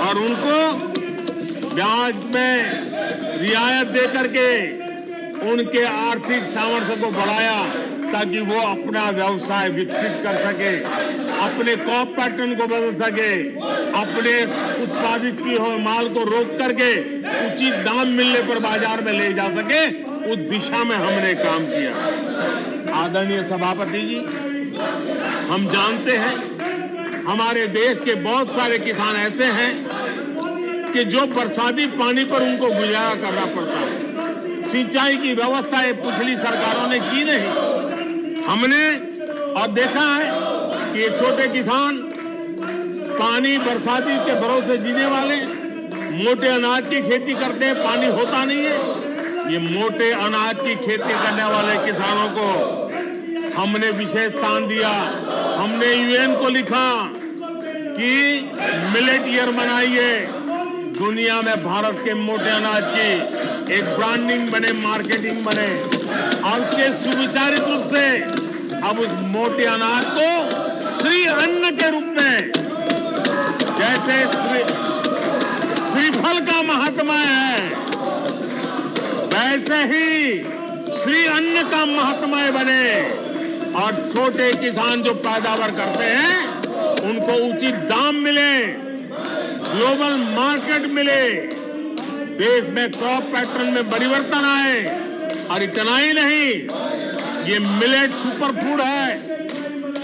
और उनको ब्याज में रियायत दे करके उनके आर्थिक सामर्थ्य को बढ़ाया, ताकि वो अपना व्यवसाय विकसित कर सके, अपने क्रॉप पैटर्न को बदल सके, अपने उत्पादित की हुए माल को रोक करके उचित दाम मिलने पर बाजार में ले जा सके। उस दिशा में हमने काम किया। आदरणीय सभापति जी, हम जानते हैं हमारे देश के बहुत सारे किसान ऐसे हैं कि जो बरसाती पानी पर उनको गुजारा करना पड़ता है। सिंचाई की व्यवस्था ये पिछली सरकारों ने की नहीं। हमने और देखा है कि ये छोटे किसान पानी बरसाती के भरोसे जीने वाले, मोटे अनाज की खेती करते हैं, पानी होता नहीं है। ये मोटे अनाज की खेती करने वाले किसानों को हमने विशेष स्थान दिया। हमने यूएन को लिखा कि मिलेट ईयर मनाइए, दुनिया में भारत के मोटे अनाज की एक ब्रांडिंग बने, मार्केटिंग बने, और उसके सुविचारित रूप से अब उस मोटे अनाज को श्री अन्न के रूप में, जैसे श्रीफल का महात्मा है, वैसे ही श्री अन्न का महात्मा बने और छोटे किसान जो पैदावार करते हैं उनको उचित दाम मिले, ग्लोबल मार्केट मिले, देश में क्रॉप पैटर्न में परिवर्तन आए। और इतना ही नहीं, ये मिलेट सुपर फूड है,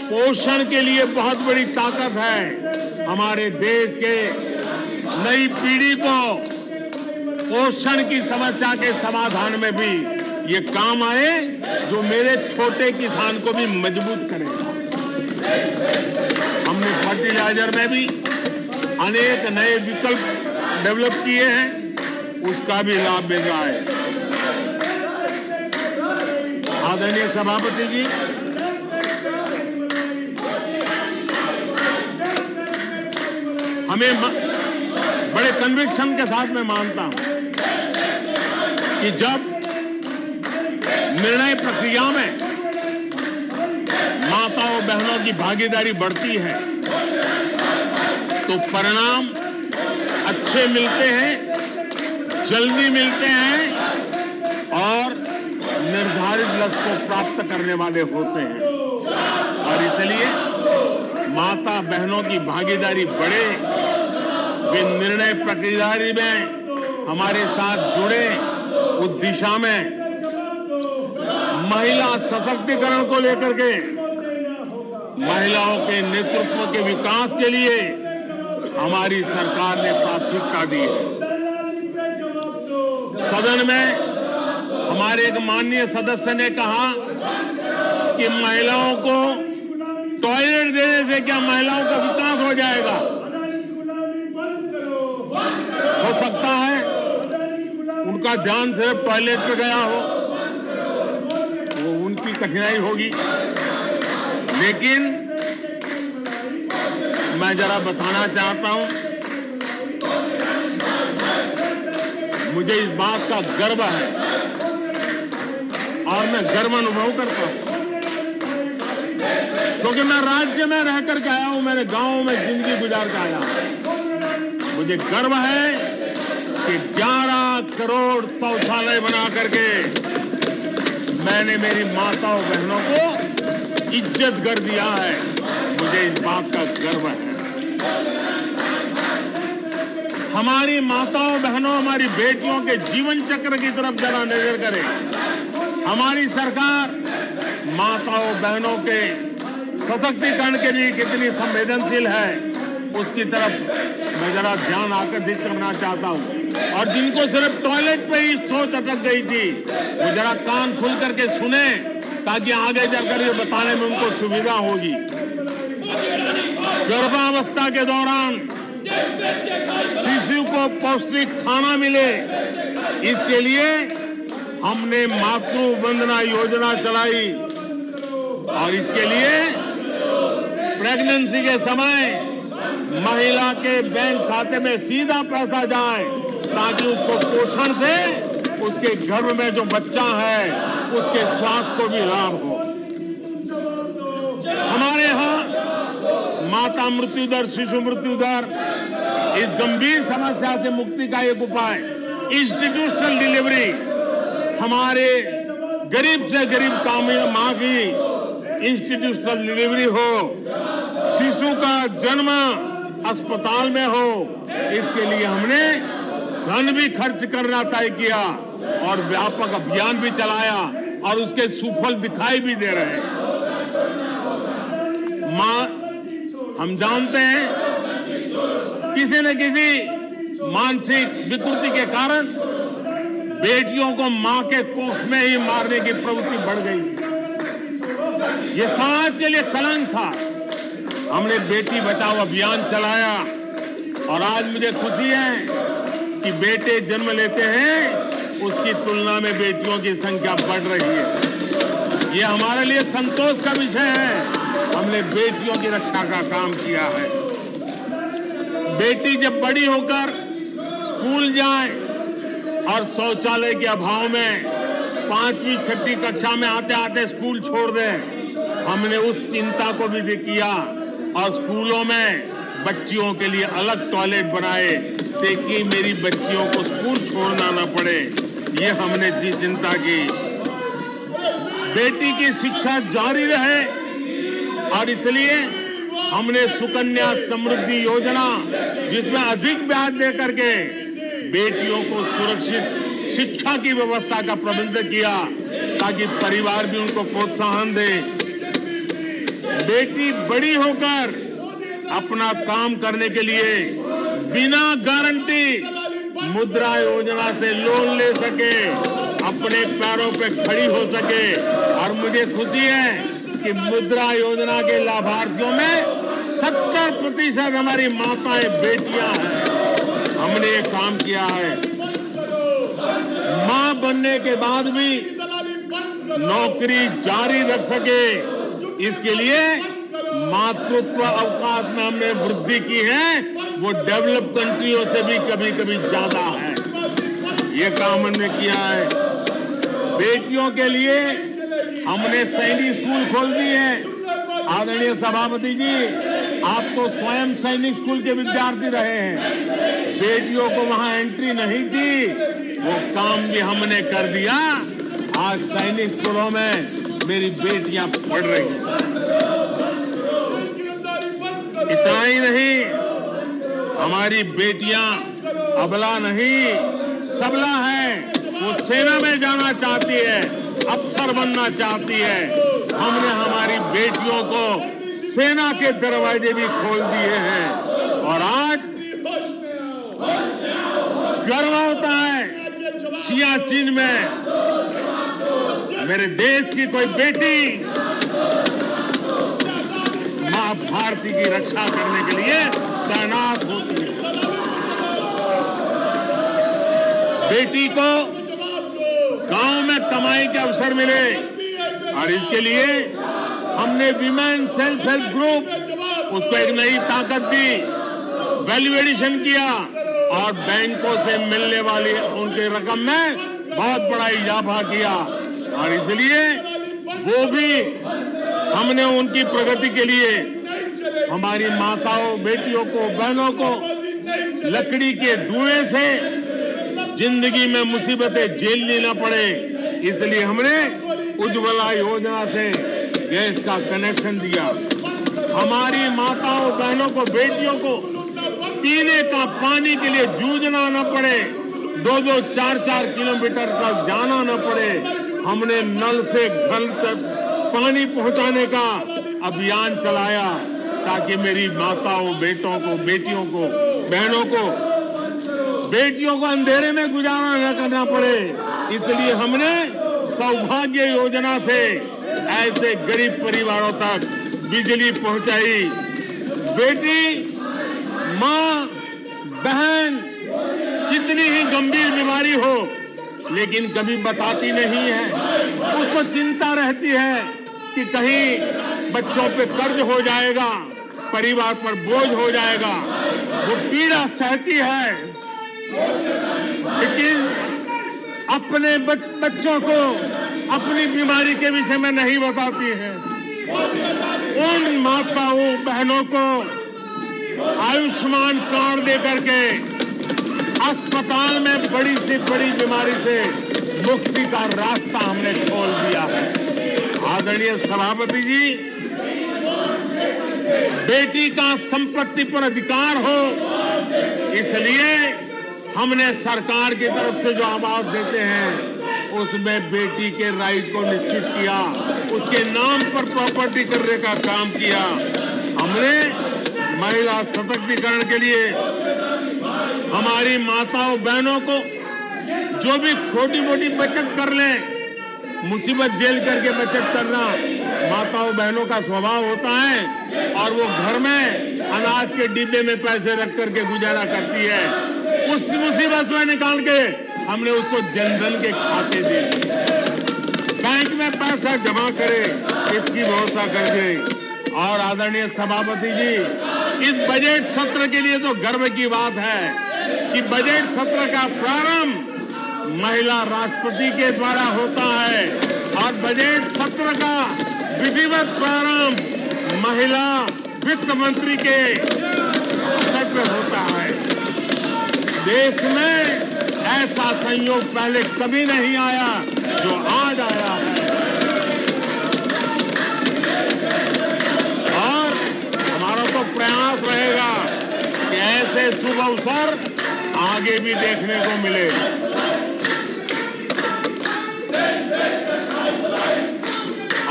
पोषण के लिए बहुत बड़ी ताकत है। हमारे देश के नई पीढ़ी को पोषण की समस्या के समाधान में भी ये काम आए, जो मेरे छोटे किसान को भी मजबूत करेगा। हमने फर्टिलाइजर में भी अनेक नए विकल्प डेवलप किए हैं, उसका भी लाभ मिल रहा है। आदरणीय सभापति जी, हमें बड़े कन्विक्शन के साथ मैं मानता हूं कि जब निर्णय प्रक्रिया में माताओं बहनों की भागीदारी बढ़ती है तो परिणाम अच्छे मिलते हैं, जल्दी मिलते हैं और निर्धारित लक्ष्य को प्राप्त करने वाले होते हैं। और इसलिए माता बहनों की भागीदारी बढ़े, वे निर्णय प्रक्रिया में हमारे साथ जुड़े, उस दिशा में महिला सशक्तिकरण को लेकर के, महिलाओं के नेतृत्व के विकास के लिए हमारी सरकार ने प्राथमिकता दी है। सदन में हमारे एक माननीय सदस्य ने कहा कि महिलाओं को टॉयलेट देने से क्या महिलाओं का विकास हो जाएगा? हो सकता है उनका ध्यान सिर्फ टॉयलेट पे गया हो, वो उनकी कठिनाई होगी, लेकिन मैं जरा बताना चाहता हूं, मुझे इस बात का गर्व है और मैं गर्व अनुभव करता हूं, क्योंकि मैं राज्य में रह करके आया हूं, मैंने गांव में जिंदगी गुजार के आया हूं। मुझे गर्व है कि 11 करोड़ शौचालय बना करके मैंने मेरी माताओं बहनों को इज्जत कर दिया है। मुझे इस बात का गर्व है। हमारी माताओं बहनों, हमारी बेटियों के जीवन चक्र की तरफ जरा नजर करें। हमारी सरकार माताओं बहनों के सशक्तिकरण के लिए कितनी संवेदनशील है, उसकी तरफ मैं जरा ध्यान आकर्षित करना चाहता हूं। और जिनको सिर्फ टॉयलेट पे ही सोच अटक गई थी, वो जरा कान खुल करके सुने, ताकि आगे जाकर ये बताने में उनको सुविधा होगी। गर्भावस्था के दौरान शिशु को पौष्टिक खाना मिले, इसके लिए हमने मातृ वंदना योजना चलाई और इसके लिए प्रेगनेंसी के समय महिला के बैंक खाते में सीधा पैसा जाए, ताकि उसको पोषण से उसके गर्भ में जो बच्चा है उसके स्वास्थ्य को भी लाभ हो। हमारे यहाँ माता मृत्यु दर, शिशु मृत्यु दर, इस गंभीर समस्या से मुक्ति का एक उपाय इंस्टीट्यूशनल डिलीवरी, हमारे गरीब से गरीब मां की इंस्टीट्यूशनल डिलीवरी हो, शिशु का जन्म अस्पताल में हो, इसके लिए हमने धन भी खर्च करना तय किया और व्यापक अभियान भी चलाया और उसके सुफल दिखाई भी दे रहे हैं। हम जानते हैं किसी न किसी मानसिक विकृति के कारण बेटियों को मां के कोख में ही मारने की प्रवृत्ति बढ़ गई थी। ये समाज के लिए कलंक था। हमने बेटी बचाओ अभियान चलाया और आज मुझे खुशी है कि बेटे जन्म लेते हैं उसकी तुलना में बेटियों की संख्या बढ़ रही है। ये हमारे लिए संतोष का विषय है। हमने बेटियों की रक्षा का काम किया है। बेटी जब बड़ी होकर स्कूल जाए और शौचालय के अभाव में 5वीं 6वीं कक्षा में आते आते स्कूल छोड़ दें, हमने उस चिंता को भी किया और स्कूलों में बच्चियों के लिए अलग टॉयलेट बनाए ताकि मेरी बच्चियों को स्कूल छोड़ना न पड़े। ये हमने चिंता की। बेटी की शिक्षा जारी रहे और इसलिए हमने सुकन्या समृद्धि योजना, जिसमें अधिक ब्याज दे करके बेटियों को सुरक्षित शिक्षा की व्यवस्था का प्रबंध किया ताकि परिवार भी उनको प्रोत्साहन दे। बेटी बड़ी होकर अपना काम करने के लिए बिना गारंटी मुद्रा योजना से लोन ले सके, अपने पैरों पे खड़ी हो सके। और मुझे खुशी है कि मुद्रा योजना के लाभार्थियों में 70% हमारी माताएं बेटियां हैं। हमने ये काम किया है। मां बनने के बाद भी नौकरी जारी रख सके, इसके लिए मातृत्व अवकाश में हमने वृद्धि की है। वो डेवलप कंट्रियों से भी कभी कभी ज्यादा है। ये काम हमने किया है। बेटियों के लिए हमने सैनिक स्कूल खोल दिए हैं। आदरणीय सभापति जी, आप तो स्वयं सैनिक स्कूल के विद्यार्थी रहे हैं। बेटियों को वहां एंट्री नहीं थी, वो काम भी हमने कर दिया। आज सैनिक स्कूलों में मेरी बेटियां पढ़ रही हैं। इतना ही नहीं, हमारी बेटियां अबला नहीं सबला है। वो सेना में जाना चाहती है, अफसर बनना चाहती है। हमने हमारी बेटियों को सेना के दरवाजे भी खोल दिए हैं। और आज गर्व होता है सियाचिन में मेरे देश की कोई बेटी मां भारती की रक्षा करने के लिए तैनात होती है। बेटी को गांव में कमाई के अवसर मिले और इसके लिए हमने विमेन सेल्फ हेल्प ग्रुप, उसको एक नई ताकत दी, वैल्यू एडिशन किया और बैंकों से मिलने वाली उनकी रकम में बहुत बड़ा इजाफा किया। और इसलिए वो भी हमने उनकी प्रगति के लिए हमारी माताओं, बेटियों को, बहनों को लकड़ी के धुएं से जिंदगी में मुसीबतें झेलनी न पड़े, इसलिए हमने उज्ज्वला योजना से गैस का कनेक्शन दिया। हमारी माताओं, बहनों को, बेटियों को पीने का पानी के लिए जूझना न पड़े, 2-2, 4-4 किलोमीटर तक जाना न पड़े। हमने नल से घर तक पानी पहुंचाने का अभियान चलाया ताकि मेरी माताओं, बेटों को, बेटियों को, बहनों को, बेटियों को अंधेरे में गुजारा न करना पड़े। इसलिए हमने सौभाग्य योजना से ऐसे गरीब परिवारों तक बिजली पहुंचाई। बेटी, मां, बहन कितनी ही गंभीर बीमारी हो लेकिन कभी बताती नहीं है। उसको चिंता रहती है कि कहीं बच्चों पे कर्ज हो जाएगा, परिवार पर बोझ हो जाएगा। वो पीड़ा सहती है, लेकिन अपने बच्चों को अपनी बीमारी के विषय में नहीं बताती है। उन माताओं, बहनों को आयुष्मान कार्ड दे करके अस्पताल में बड़ी से बड़ी बीमारी से मुक्ति का रास्ता हमने खोल दिया है। आदरणीय सभापति जी, बेटी का संपत्ति पर अधिकार हो, इसलिए हमने सरकार की तरफ से जो आवाज देते हैं उसमें बेटी के राइट को निश्चित किया, उसके नाम पर प्रॉपर्टी करने का काम किया। हमने महिला सशक्तिकरण के लिए हमारी माताओं, बहनों को जो भी छोटी मोटी बचत कर लें, मुसीबत झेल करके बचत करना माताओं, बहनों का स्वभाव होता है और वो घर में अनाज के डिब्बे में पैसे रख करके गुजारा करती है। उस मुसीबत में निकाल के हमने उसको जनधन के खाते दे दिए। बैंक में पैसा जमा करे इसकी व्यवस्था कर दी। और आदरणीय सभापति जी, इस बजट सत्र के लिए तो गर्व की बात है कि बजट सत्र का प्रारंभ महिला राष्ट्रपति के द्वारा होता है और बजट सत्र का विधिवत प्रारंभ महिला वित्त मंत्री के अवसर पर होता है। देश में ऐसा संयोग पहले कभी नहीं आया जो आज आया है। और हमारा तो प्रयास रहेगा कि ऐसे शुभ अवसर आगे भी देखने को मिले।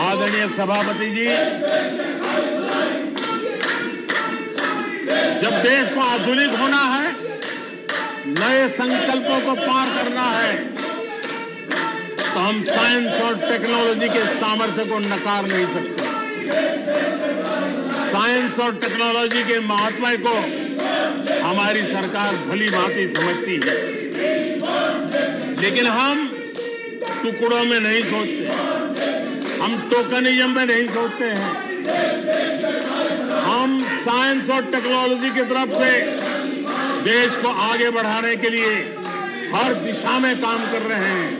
आदरणीय सभापति जी, जब देश को आधुनिक होना है, नए संकल्पों को पार करना है, तो हम साइंस और टेक्नोलॉजी के सामर्थ्य को नकार नहीं सकते। साइंस और टेक्नोलॉजी के महत्व को हमारी सरकार भली भांति समझती है, लेकिन हम टुकड़ों में नहीं सोचते, हम टोकनिज्म में नहीं सोचते हैं। हम साइंस और टेक्नोलॉजी की तरफ से देश को आगे बढ़ाने के लिए हर दिशा में काम कर रहे हैं,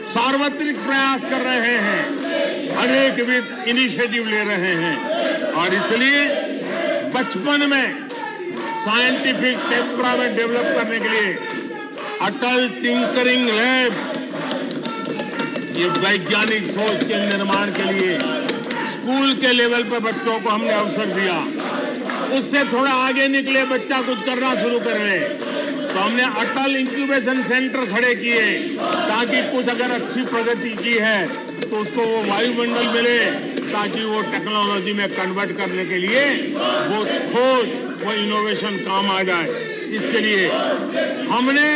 सार्वत्रिक प्रयास कर रहे हैं, अनेकविध इनिशिएटिव ले रहे हैं। और इसलिए बचपन में साइंटिफिक टेम्परामेंट डेवलप करने के लिए अटल टिंकरिंग लैब, ये वैज्ञानिक सोच के निर्माण के लिए स्कूल के लेवल पर बच्चों को हमने अवसर दिया। उससे थोड़ा आगे निकले बच्चा कुछ करना शुरू कर ले, तो हमने अटल इंक्यूबेशन सेंटर खड़े किए ताकि कुछ अगर अच्छी प्रगति की है तो उसको वो वायुमंडल मिले, ताकि वो टेक्नोलॉजी में कन्वर्ट करने के लिए वो खोज, वो इनोवेशन काम आ जाए। इसके लिए हमने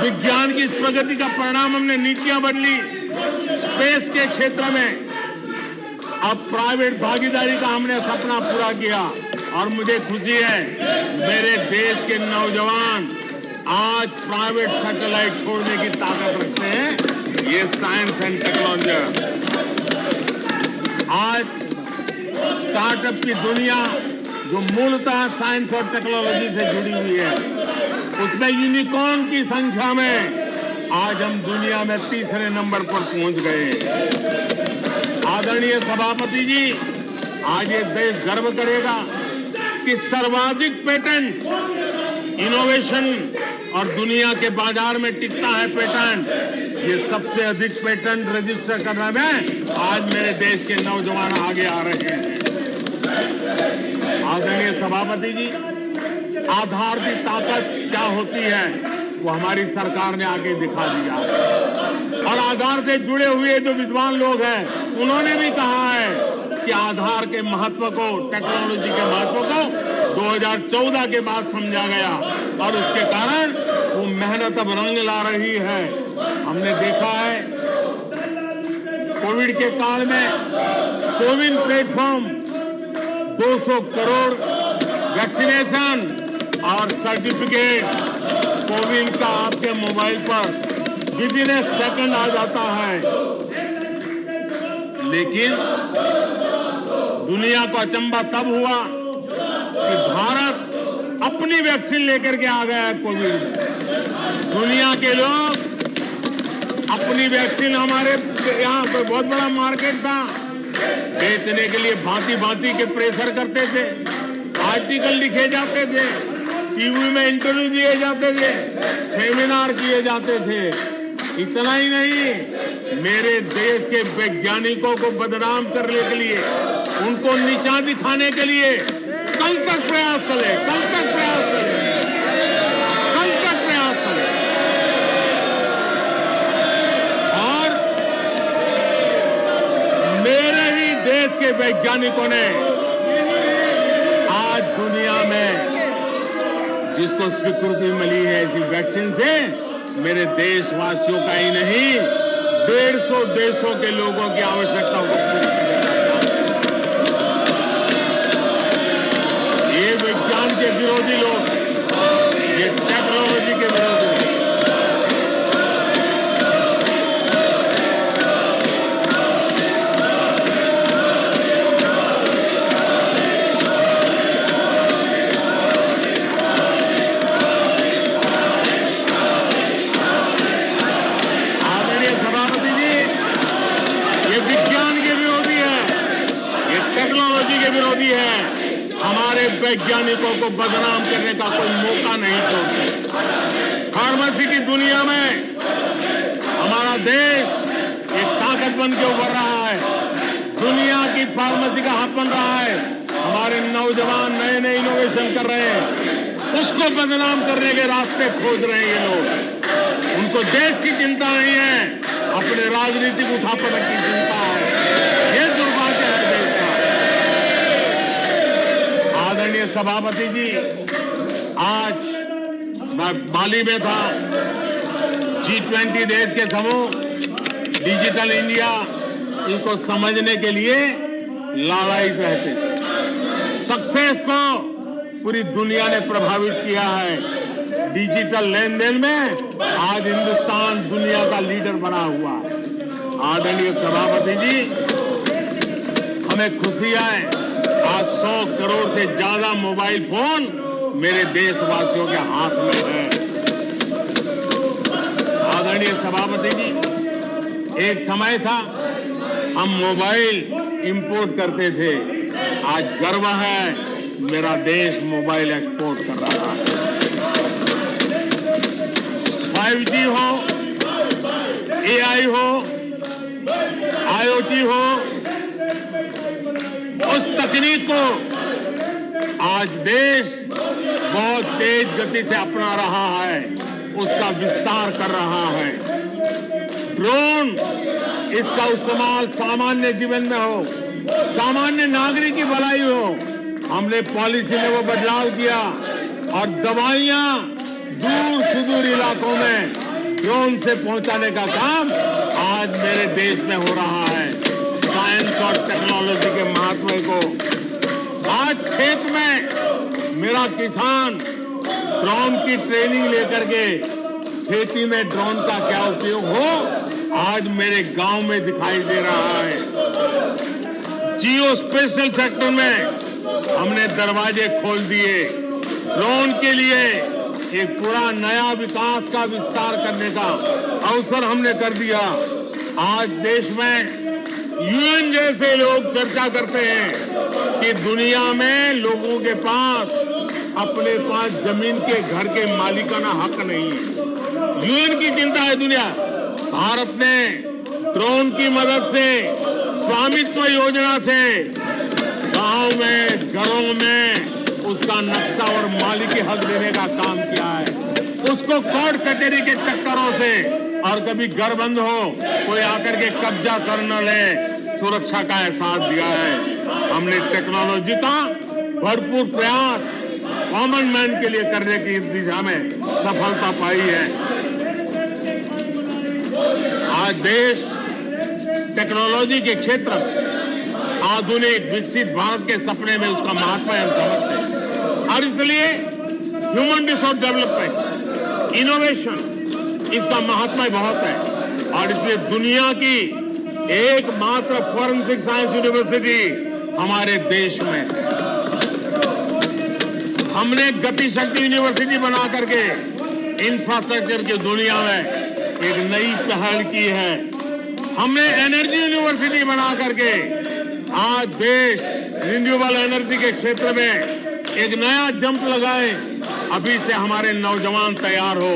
विज्ञान की इस प्रगति का परिणाम, हमने नीतियां बदली। स्पेस के क्षेत्र में अब प्राइवेट भागीदारी का हमने सपना पूरा किया और मुझे खुशी है मेरे देश के नौजवान आज प्राइवेट सैटेलाइट छोड़ने की ताकत रखते हैं। ये साइंस एंड टेक्नोलॉजी। आज स्टार्टअप की दुनिया जो मूलतः साइंस और टेक्नोलॉजी से जुड़ी हुई है, उसमें यूनिकॉर्न की संख्या में आज हम दुनिया में तीसरे नंबर पर पहुंच गए। आदरणीय सभापति जी, आज ये देश गर्व करेगा कि सर्वाधिक पेटेंट इनोवेशन और दुनिया के बाजार में टिकता है पेटेंट, ये सबसे अधिक पेटेंट रजिस्टर करने में आज मेरे देश के नौजवान आगे आ रहे हैं। आदरणीय सभापति जी, आधार की ताकत क्या होती है वो हमारी सरकार ने आगे दिखा दिया। और आधार से जुड़े हुए जो विद्वान लोग हैं उन्होंने भी कहा है कि आधार के महत्व को, टेक्नोलॉजी के महत्व को 2014 के बाद समझा गया और उसके कारण वो मेहनत अब रंग ला रही है। हमने देखा है कोविड के काल में कोविन प्लेटफॉर्म 200 करोड़ वैक्सीनेशन और सर्टिफिकेट कोविन का आपके मोबाइल पर विदिन ए सेकंड आ जाता है। लेकिन दुनिया को अचंभा तब हुआ कि भारत अपनी वैक्सीन लेकर के आ गया है कोविड। दुनिया के लोग अपनी वैक्सीन, हमारे यहाँ पर बहुत बड़ा मार्केट था, बेचने के लिए भांति भांति के प्रेशर करते थे, आर्टिकल लिखे जाते थे, टीवी में इंटरव्यू दिए जाते थे, सेमिनार किए जाते थे। इतना ही नहीं, मेरे देश के वैज्ञानिकों को बदनाम करने के लिए, उनको नीचा दिखाने के लिए कल तक प्रयास चले, कल तक प्रयास चले, कल तक प्रयास चले। और मेरे ही देश के वैज्ञानिकों ने आज दुनिया में जिसको स्वीकृति मिली है ऐसी वैक्सीन से, मेरे देशवासियों का ही नहीं 150 देशों के लोगों की आवश्यकताओं को पूरा किया जाता है। ये विज्ञान के विरोधी लोग, ये टेक्नोलॉजी के विरोधी लोग। आदरणीय सभापति जी, ये विज्ञान के विरोधी है, ये टेक्नोलॉजी के विरोधी है। हमारे वैज्ञानिकों को बदनाम करने का कोई मौका नहीं छोड़ते। फार्मेसी की दुनिया में हमारा देश एक ताकत बन के उभर रहा है, दुनिया की फार्मेसी का हब बन रहा है। हमारे नौजवान नए नए इनोवेशन कर रहे हैं, उसको बदनाम करने के रास्ते खोज रहे हैं ये लोग। उनको देश की चिंता नहीं है, अपने राजनीतिक उठापटक की चिंता है। ये दुर्भाग्य है देश का। आदरणीय सभापति जी, आज मैं बाली में था, G20 देश के समूह डिजिटल इंडिया इनको समझने के लिए लालायित रहते थे। सक्सेस को पूरी दुनिया ने प्रभावित किया है। डिजिटल लेन देन में आज हिंदुस्तान दुनिया का लीडर बना हुआ है। आदरणीय सभापति जी, हमें खुशी है, आज 100 करोड़ से ज्यादा मोबाइल फोन मेरे देशवासियों के हाथ में है। आदरणीय सभापति जी, एक समय था हम मोबाइल इंपोर्ट करते थे, आज गर्व है मेरा देश मोबाइल एक्सपोर्ट कर रहा है। 5G हो, AI हो, IoT हो, उस तकनीक को आज देश बहुत तेज गति से अपना रहा है, उसका विस्तार कर रहा है। ड्रोन, इसका इस्तेमाल सामान्य जीवन में हो, सामान्य नागरिक की भलाई हो। हमने पॉलिसी में वो बदलाव किया और दवाइयां दूर सुदूर इलाकों में ड्रोन से पहुंचाने का काम आज मेरे देश में हो रहा है। साइंस और टेक्नोलॉजी के महत्व को आज खेत में मेरा किसान ड्रोन की ट्रेनिंग लेकर के खेती में ड्रोन का क्या उपयोग हो, आज मेरे गांव में दिखाई दे रहा है। जियो स्पेशल सेक्टर में हमने दरवाजे खोल दिए। ड्रोन के लिए एक पूरा नया विकास का विस्तार करने का अवसर हमने कर दिया। आज देश में यूएन जैसे लोग चर्चा करते हैं कि दुनिया में लोगों के पास अपने पास जमीन के घर के मालिकाना हक नहीं है। यूएन की चिंता है दुनिया। भारत ने ड्रोन की मदद से, स्वामित्व योजना से गांव में, घरों में उसका नक्शा और मालिकी हक देने का काम किया है। उसको कोर्ट कचहरी के चक्करों से और कभी घर बंद हो, कोई आकर के कब्जा कर न ले, सुरक्षा का एहसास दिया है। हमने टेक्नोलॉजी का भरपूर प्रयास कॉमन मैन के लिए करने की दिशा में सफलता पाई है। आज देश टेक्नोलॉजी के क्षेत्र में आधुनिक विकसित भारत के सपने में उसका महत्व हम समझते हैं और इसलिए ह्यूमन रिसोर्स डेवलपमेंट, इनोवेशन, इसका महत्व बहुत है और इसलिए दुनिया की एकमात्र फॉरेंसिक साइंस यूनिवर्सिटी हमारे देश में है। हमने गति शक्ति यूनिवर्सिटी बना करके इंफ्रास्ट्रक्चर की दुनिया में एक नई पहल की है। हमने एनर्जी यूनिवर्सिटी बना करके आज देश रिन्यूएबल एनर्जी के क्षेत्र में एक नया जंप लगाए। अभी से हमारे नौजवान तैयार हो,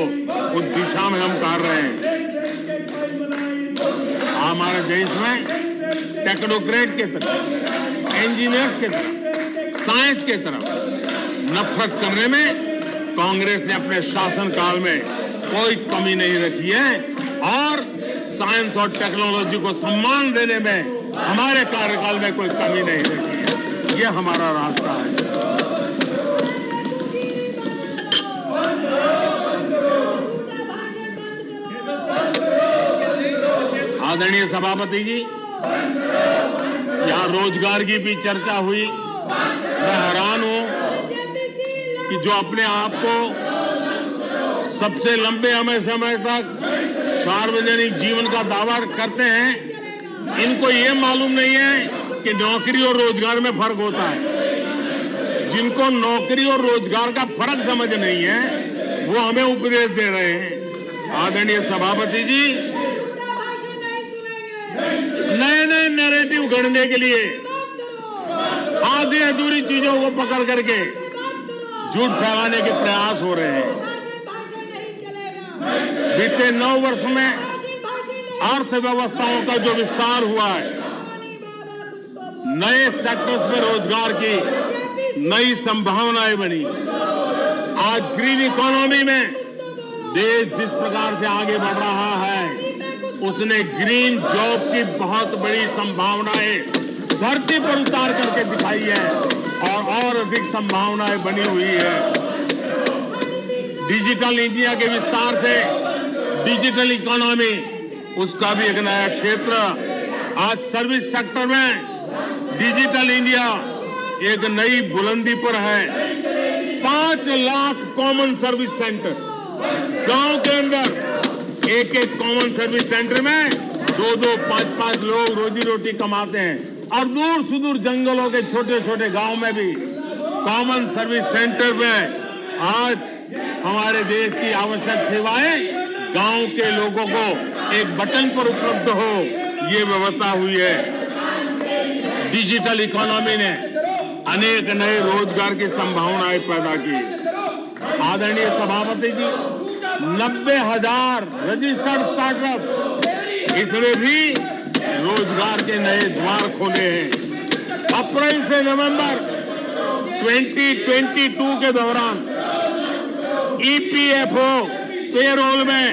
उस दिशा में हम कर रहे हैं। हमारे देश में टेक्नोक्रेट की तरफ, इंजीनियर्स की तरफ, साइंस की तरफ नफरत करने में कांग्रेस ने अपने शासनकाल में कोई कमी नहीं रखी है और साइंस और टेक्नोलॉजी को सम्मान देने में हमारे कार्यकाल में कोई कमी नहीं रखी है। ये हमारा रास्ता है। आदरणीय सभापति जी, यहाँ रोजगार की भी चर्चा हुई। मैं हैरान हूं कि जो अपने आप को सबसे लंबे समय तक सार्वजनिक जीवन का दावा करते हैं, इनको ये मालूम नहीं है कि नौकरी और रोजगार में फर्क होता है। जिनको नौकरी और रोजगार का फर्क समझ नहीं है, वो हमें उपदेश दे रहे हैं। आदरणीय सभापति जी, नए नए नैरेटिव गढ़ने के लिए आधी अधूरी चीजों को पकड़ करके झूठ फैलाने के प्रयास हो रहे हैं। बीते 9 वर्ष में अर्थव्यवस्थाओं का जो विस्तार हुआ है, नए सेक्टर्स में रोजगार की नई संभावनाएं बनी। आज ग्रीन इकोनॉमी में देश जिस प्रकार से आगे बढ़ रहा है, उसने ग्रीन जॉब की बहुत बड़ी संभावनाएं धरती पर उतार करके दिखाई है और अधिक संभावनाएं बनी हुई है। डिजिटल इंडिया के विस्तार से डिजिटल इकोनॉमी, उसका भी एक नया क्षेत्र। आज सर्विस सेक्टर में डिजिटल इंडिया एक नई बुलंदी पर है। 5 लाख कॉमन सर्विस सेंटर, गांव के अंदर एक कॉमन सर्विस सेंटर में 2-2, 5-5 लोग रोजी रोटी कमाते हैं। और दूर सुदूर जंगलों के छोटे छोटे गांव में भी कॉमन सर्विस सेंटर में आज हमारे देश की आवश्यक सेवाएं गांव के लोगों को एक बटन पर उपलब्ध हो, ये व्यवस्था हुई है। डिजिटल इकोनॉमी ने अनेक नए रोजगार की संभावनाएं पैदा की। आदरणीय सभापति जी, 90,000 रजिस्टर्ड स्टार्टअप, इसने भी रोजगार के नए द्वार खोले हैं। अप्रैल से नवंबर 2022 के दौरान ईपीएफओ पेरोल में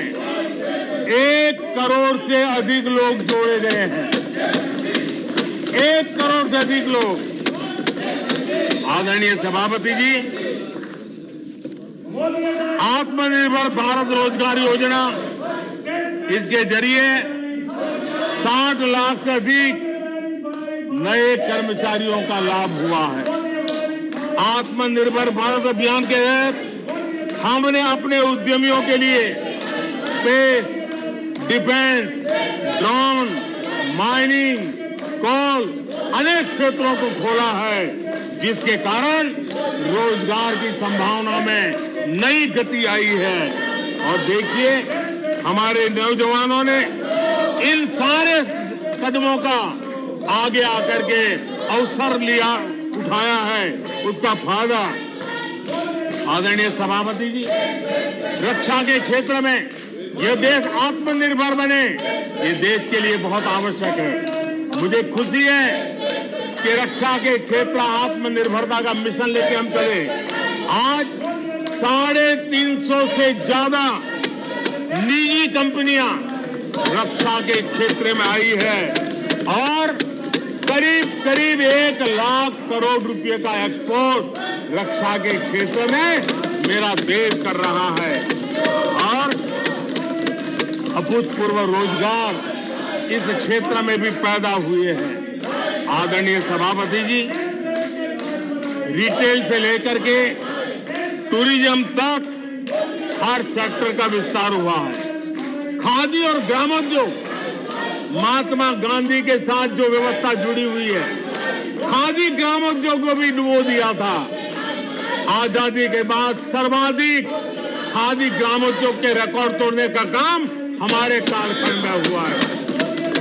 1 करोड़ से अधिक लोग जोड़े गए हैं। 1 करोड़ से अधिक लोग। आदरणीय सभापति जी, आत्मनिर्भर भारत रोजगार योजना, इसके जरिए 60 लाख से अधिक नए कर्मचारियों का लाभ हुआ है। आत्मनिर्भर भारत अभियान के तहत हमने अपने उद्यमियों के लिए स्पेस, डिफेंस, ड्रोन, माइनिंग, कोल, अनेक क्षेत्रों को खोला है, जिसके कारण रोजगार की संभावना में नई गति आई है। और देखिए, हमारे नौजवानों ने इन सारे कदमों का आगे आकर के अवसर उठाया है, उसका फायदा। आदरणीय सभापति जी, रक्षा के क्षेत्र में यह देश आत्मनिर्भर बने, ये देश के लिए बहुत आवश्यक है। मुझे खुशी है कि रक्षा के क्षेत्र आत्मनिर्भरता का मिशन लेके हम चले। आज 350 से ज्यादा निजी कंपनियां रक्षा के क्षेत्र में आई है और करीब 1 लाख करोड़ रुपए का एक्सपोर्ट रक्षा के क्षेत्र में मेरा देश कर रहा है। और अभूतपूर्व रोजगार इस क्षेत्र में भी पैदा हुए हैं। आदरणीय सभापति जी, रिटेल से लेकर के टूरिज्म तक हर सेक्टर का विस्तार हुआ है। खादी और ग्रामोद्योग, महात्मा गांधी के साथ जो व्यवस्था जुड़ी हुई है, खादी ग्रामोद्योग को भी डुबो दिया था। आजादी के बाद सर्वाधिक खादी ग्रामोद्योग के रिकॉर्ड तोड़ने का काम हमारे कालखंड में हुआ है।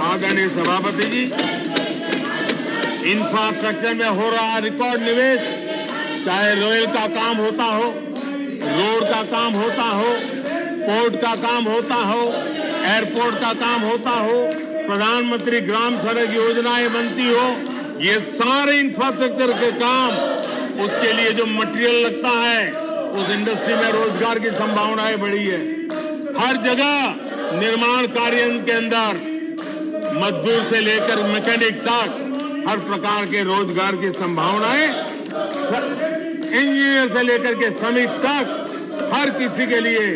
आदरणीय सभापति जी, इंफ्रास्ट्रक्चर में हो रहा रिकॉर्ड निवेश, चाहे रेल का काम होता हो, रोड का काम होता हो, पोर्ट का काम होता हो, एयरपोर्ट का काम होता हो, प्रधानमंत्री ग्राम सड़क योजनाएं बनती हो, ये सारे इंफ्रास्ट्रक्चर के काम, उसके लिए जो मटेरियल लगता है, उस इंडस्ट्री में रोजगार की संभावनाएं बढ़ी है। हर जगह निर्माण कार्य के अंदर मजदूर से लेकर मैकेनिक तक हर प्रकार के रोजगार की संभावनाएं, इंजीनियर से लेकर के श्रमिक तक हर किसी के लिए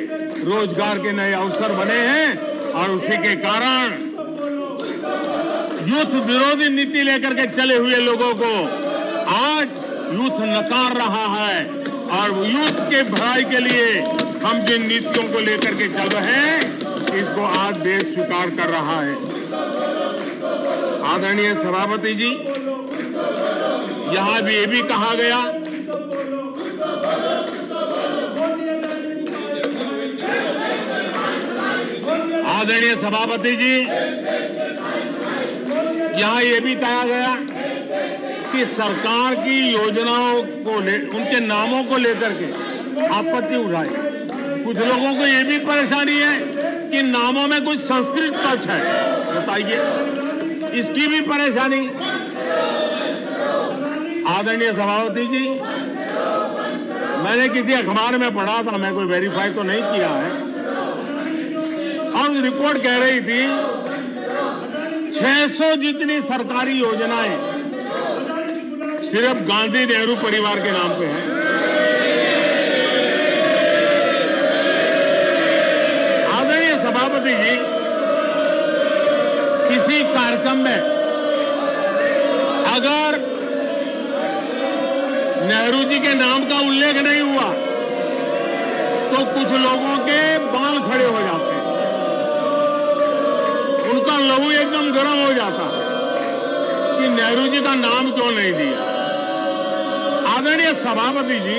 रोजगार के नए अवसर बने हैं। और उसी के कारण यूथ विरोधी नीति लेकर के चले हुए लोगों को आज यूथ नकार रहा है। और यूथ के भलाई के लिए हम जिन नीतियों को लेकर के चल रहे हैं, इसको आज देश स्वीकार कर रहा है। आदरणीय सभापति जी, यहां भी ये भी कहा गया आदरणीय सभापति जी, यहां ये भी कहा गया कि सरकार की योजनाओं को उनके नामों को लेकर के आपत्ति उठाई। कुछ लोगों को ये भी परेशानी है कि नामों में कुछ संस्कृत टच है, बताइए, इसकी भी परेशानी। आदरणीय सभापति जी, मैंने किसी अखबार में पढ़ा था, मैं कोई वेरीफाई तो नहीं किया है, और रिपोर्ट कह रही थी 600 जितनी सरकारी योजनाएं सिर्फ गांधी नेहरू परिवार के नाम पे हैं। आदरणीय सभापति जी, किसी कार्यक्रम में अगर नेहरू जी के नाम का उल्लेख नहीं हुआ तो कुछ लोगों के बाल खड़े हो जाते हैं, उनका लहू एकदम गर्म हो जाता है कि नेहरू जी का नाम क्यों नहीं दिया। आदरणीय सभापति जी,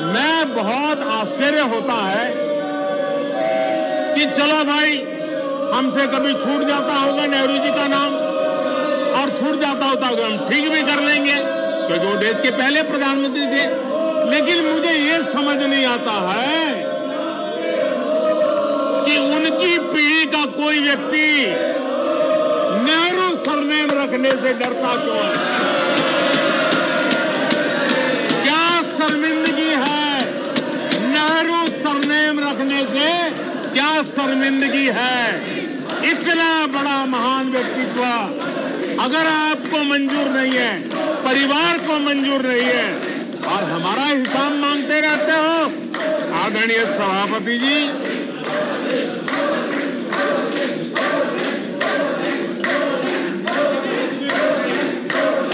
मैं बहुत आश्चर्य होता है कि चलो भाई, हमसे कभी छूट जाता होगा नेहरू जी का नाम, और छूट जाता होता होगा हम ठीक भी कर लेंगे क्योंकि वो देश के पहले प्रधानमंत्री थे। लेकिन मुझे ये समझ नहीं आता है कि उनकी पीढ़ी का कोई व्यक्ति नेहरू सरनेम रखने से डरता क्यों है? क्या शर्मिंदगी है नेहरू सरनेम रखने से? क्या शर्मिंदगी है? इतना बड़ा महान व्यक्तित्व अगर आपको मंजूर नहीं है, परिवार को मंजूर नहीं है, और हमारा हिसाब मांगते रहते हो। आदरणीय सभापति जी,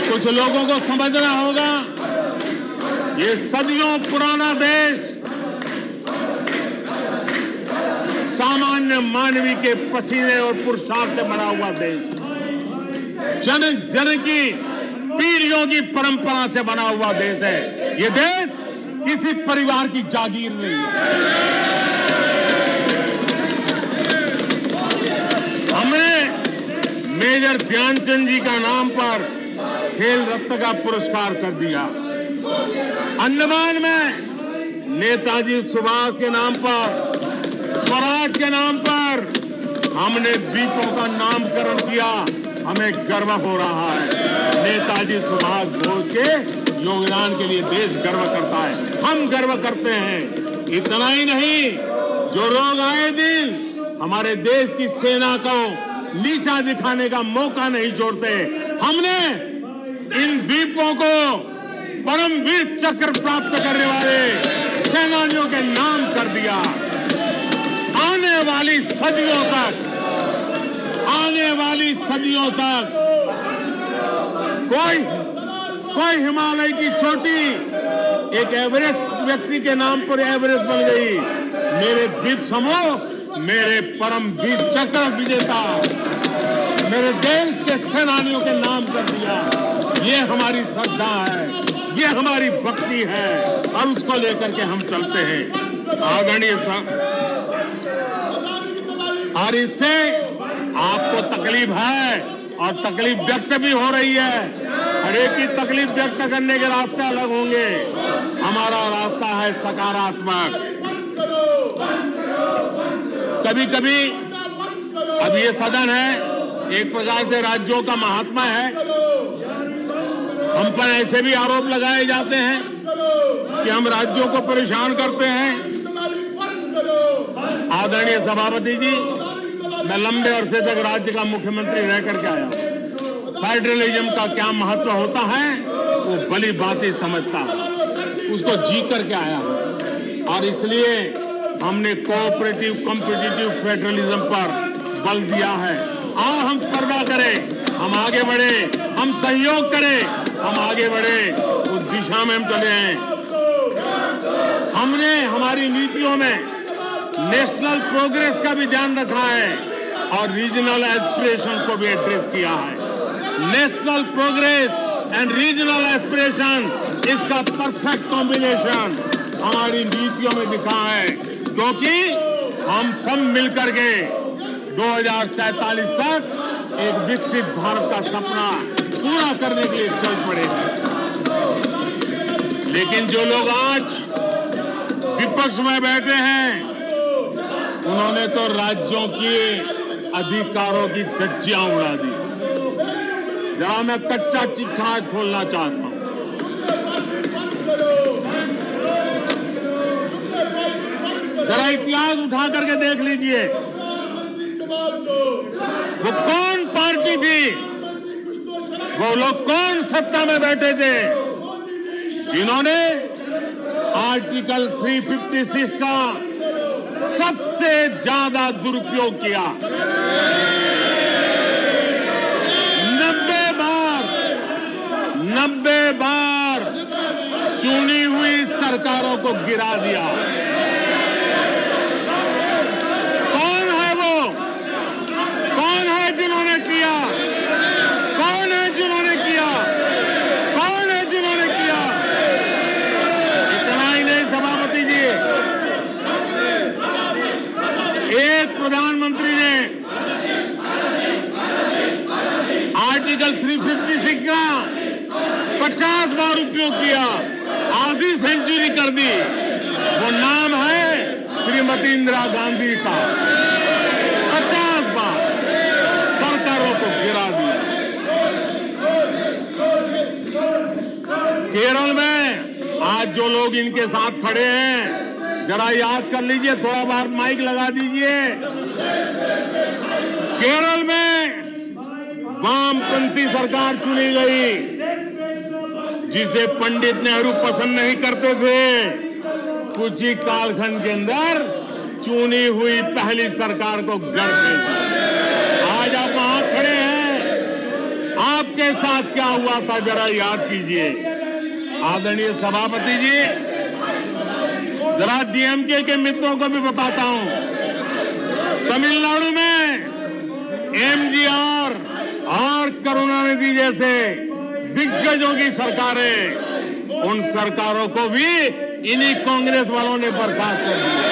कुछ लोगों को समझना होगा, ये सदियों पुराना देश सामान्य मानवी के पसीने और पुरुषार्थ से बना हुआ देश, जन जन की पीढ़ियों की परंपरा से बना हुआ देश है। ये देश किसी परिवार की जागीर नहीं है। हमने मेजर ध्यानचंद जी का नाम पर खेल रत्न का पुरस्कार कर दिया। अंडमान में नेताजी सुभाष के नाम पर, स्वराज के नाम पर हमने द्वीपों का नामकरण किया। हमें गर्व हो रहा है। नेताजी सुभाष बोस के योगदान के लिए देश गर्व करता है, हम गर्व करते हैं। इतना ही नहीं, जो लोग आए दिन हमारे देश की सेना को नीचा दिखाने का मौका नहीं छोड़ते, हमने इन द्वीपों को परमवीर चक्र प्राप्त करने वाले सेनानियों के नाम कर दिया। आने वाली सदियों तक कोई हिमालय की चोटी एक एवरेस्ट व्यक्ति के नाम पर एवरेस्ट बन गई। मेरे द्वीप समूह, मेरे परमवीर चक्र विजेता, मेरे देश के सेनानियों के नाम कर दिया। ये हमारी श्रद्धा है, ये हमारी भक्ति है, और उसको लेकर के हम चलते हैं। आदरणीय और इससे आपको तकलीफ है, और तकलीफ व्यक्त भी हो रही है। हर एक की तकलीफ व्यक्त करने के रास्ते अलग होंगे। हमारा रास्ता है सकारात्मक। कभी कभी, अब ये सदन है, एक प्रकार से राज्यों का महात्मा है, हम पर ऐसे भी आरोप लगाए जाते हैं कि हम राज्यों को परेशान करते हैं। आदरणीय सभापति जी, मैं लंबे अरसे तक राज्य का मुख्यमंत्री रह करके आया हूं। फेडरलिज्म का क्या महत्व होता है वो भली भांति समझता है, उसको जी करके आया हूं, और इसलिए हमने कोऑपरेटिव कॉम्पिटिटिव फेडरलिज्म पर बल दिया है। आओ हम पर्दा करें, हम आगे बढ़े, हम सहयोग करें, हम आगे बढ़े, उस दिशा में हम चले हैं। हमने हमारी नीतियों में नेशनल प्रोग्रेस का भी ध्यान रखा है और रीजनल एस्पिरेशन को भी एड्रेस किया है। National progress and regional aspiration, इसका परफेक्ट कॉम्बिनेशन हमारी नीतियों में दिखा है, क्योंकि हम सब मिलकर के 2047 तक एक विकसित भारत का सपना पूरा करने के लिए चल पड़े हैं। लेकिन जो लोग आज विपक्ष में बैठे हैं, उन्होंने तो राज्यों के अधिकारों की धज्जियां उड़ा दी। जरा मैं कच्चा चिट्ठा आज खोलना चाहता हूं। जरा इतिहास उठा करके देख लीजिए, वो कौन पार्टी थी, वो लोग कौन सत्ता में बैठे थे जिन्होंने आर्टिकल 356 का सबसे ज्यादा दुरुपयोग किया। 90 बार चुनी हुई सरकारों को गिरा दिया। कौन है वो? कौन है जिन्होंने किया? कौन है जिन्होंने किया? कौन है जिन्होंने किया? इतना ही नहीं सभापति जी, एक प्रधानमंत्री ने आर्टिकल 356 का 50 बार उपयोग किया, आधी सेंचुरी कर दी। वो नाम है श्रीमती इंदिरा गांधी का। 50 बार सरकारों को गिरा दिया। केरल में आज जो लोग इनके साथ खड़े हैं, जरा याद कर लीजिए, थोड़ा बार माइक लगा दीजिए। केरल में वामपंथी सरकार चुनी गई, जिसे पंडित नेहरू पसंद नहीं करते थे। कुछ ही कालखंड के अंदर चुनी हुई पहली सरकार को गढ़ दे दी। आज आप वहां खड़े हैं, आपके साथ क्या हुआ था जरा याद कीजिए। आदरणीय सभापति जी, जरा डीएमके के मित्रों को भी बताता हूं, तमिलनाडु में एमजीआर और करुणानिधि जैसे दिग्गजों की सरकारें, उन सरकारों को भी इन्हीं कांग्रेस वालों ने बर्खास्त कर दिया।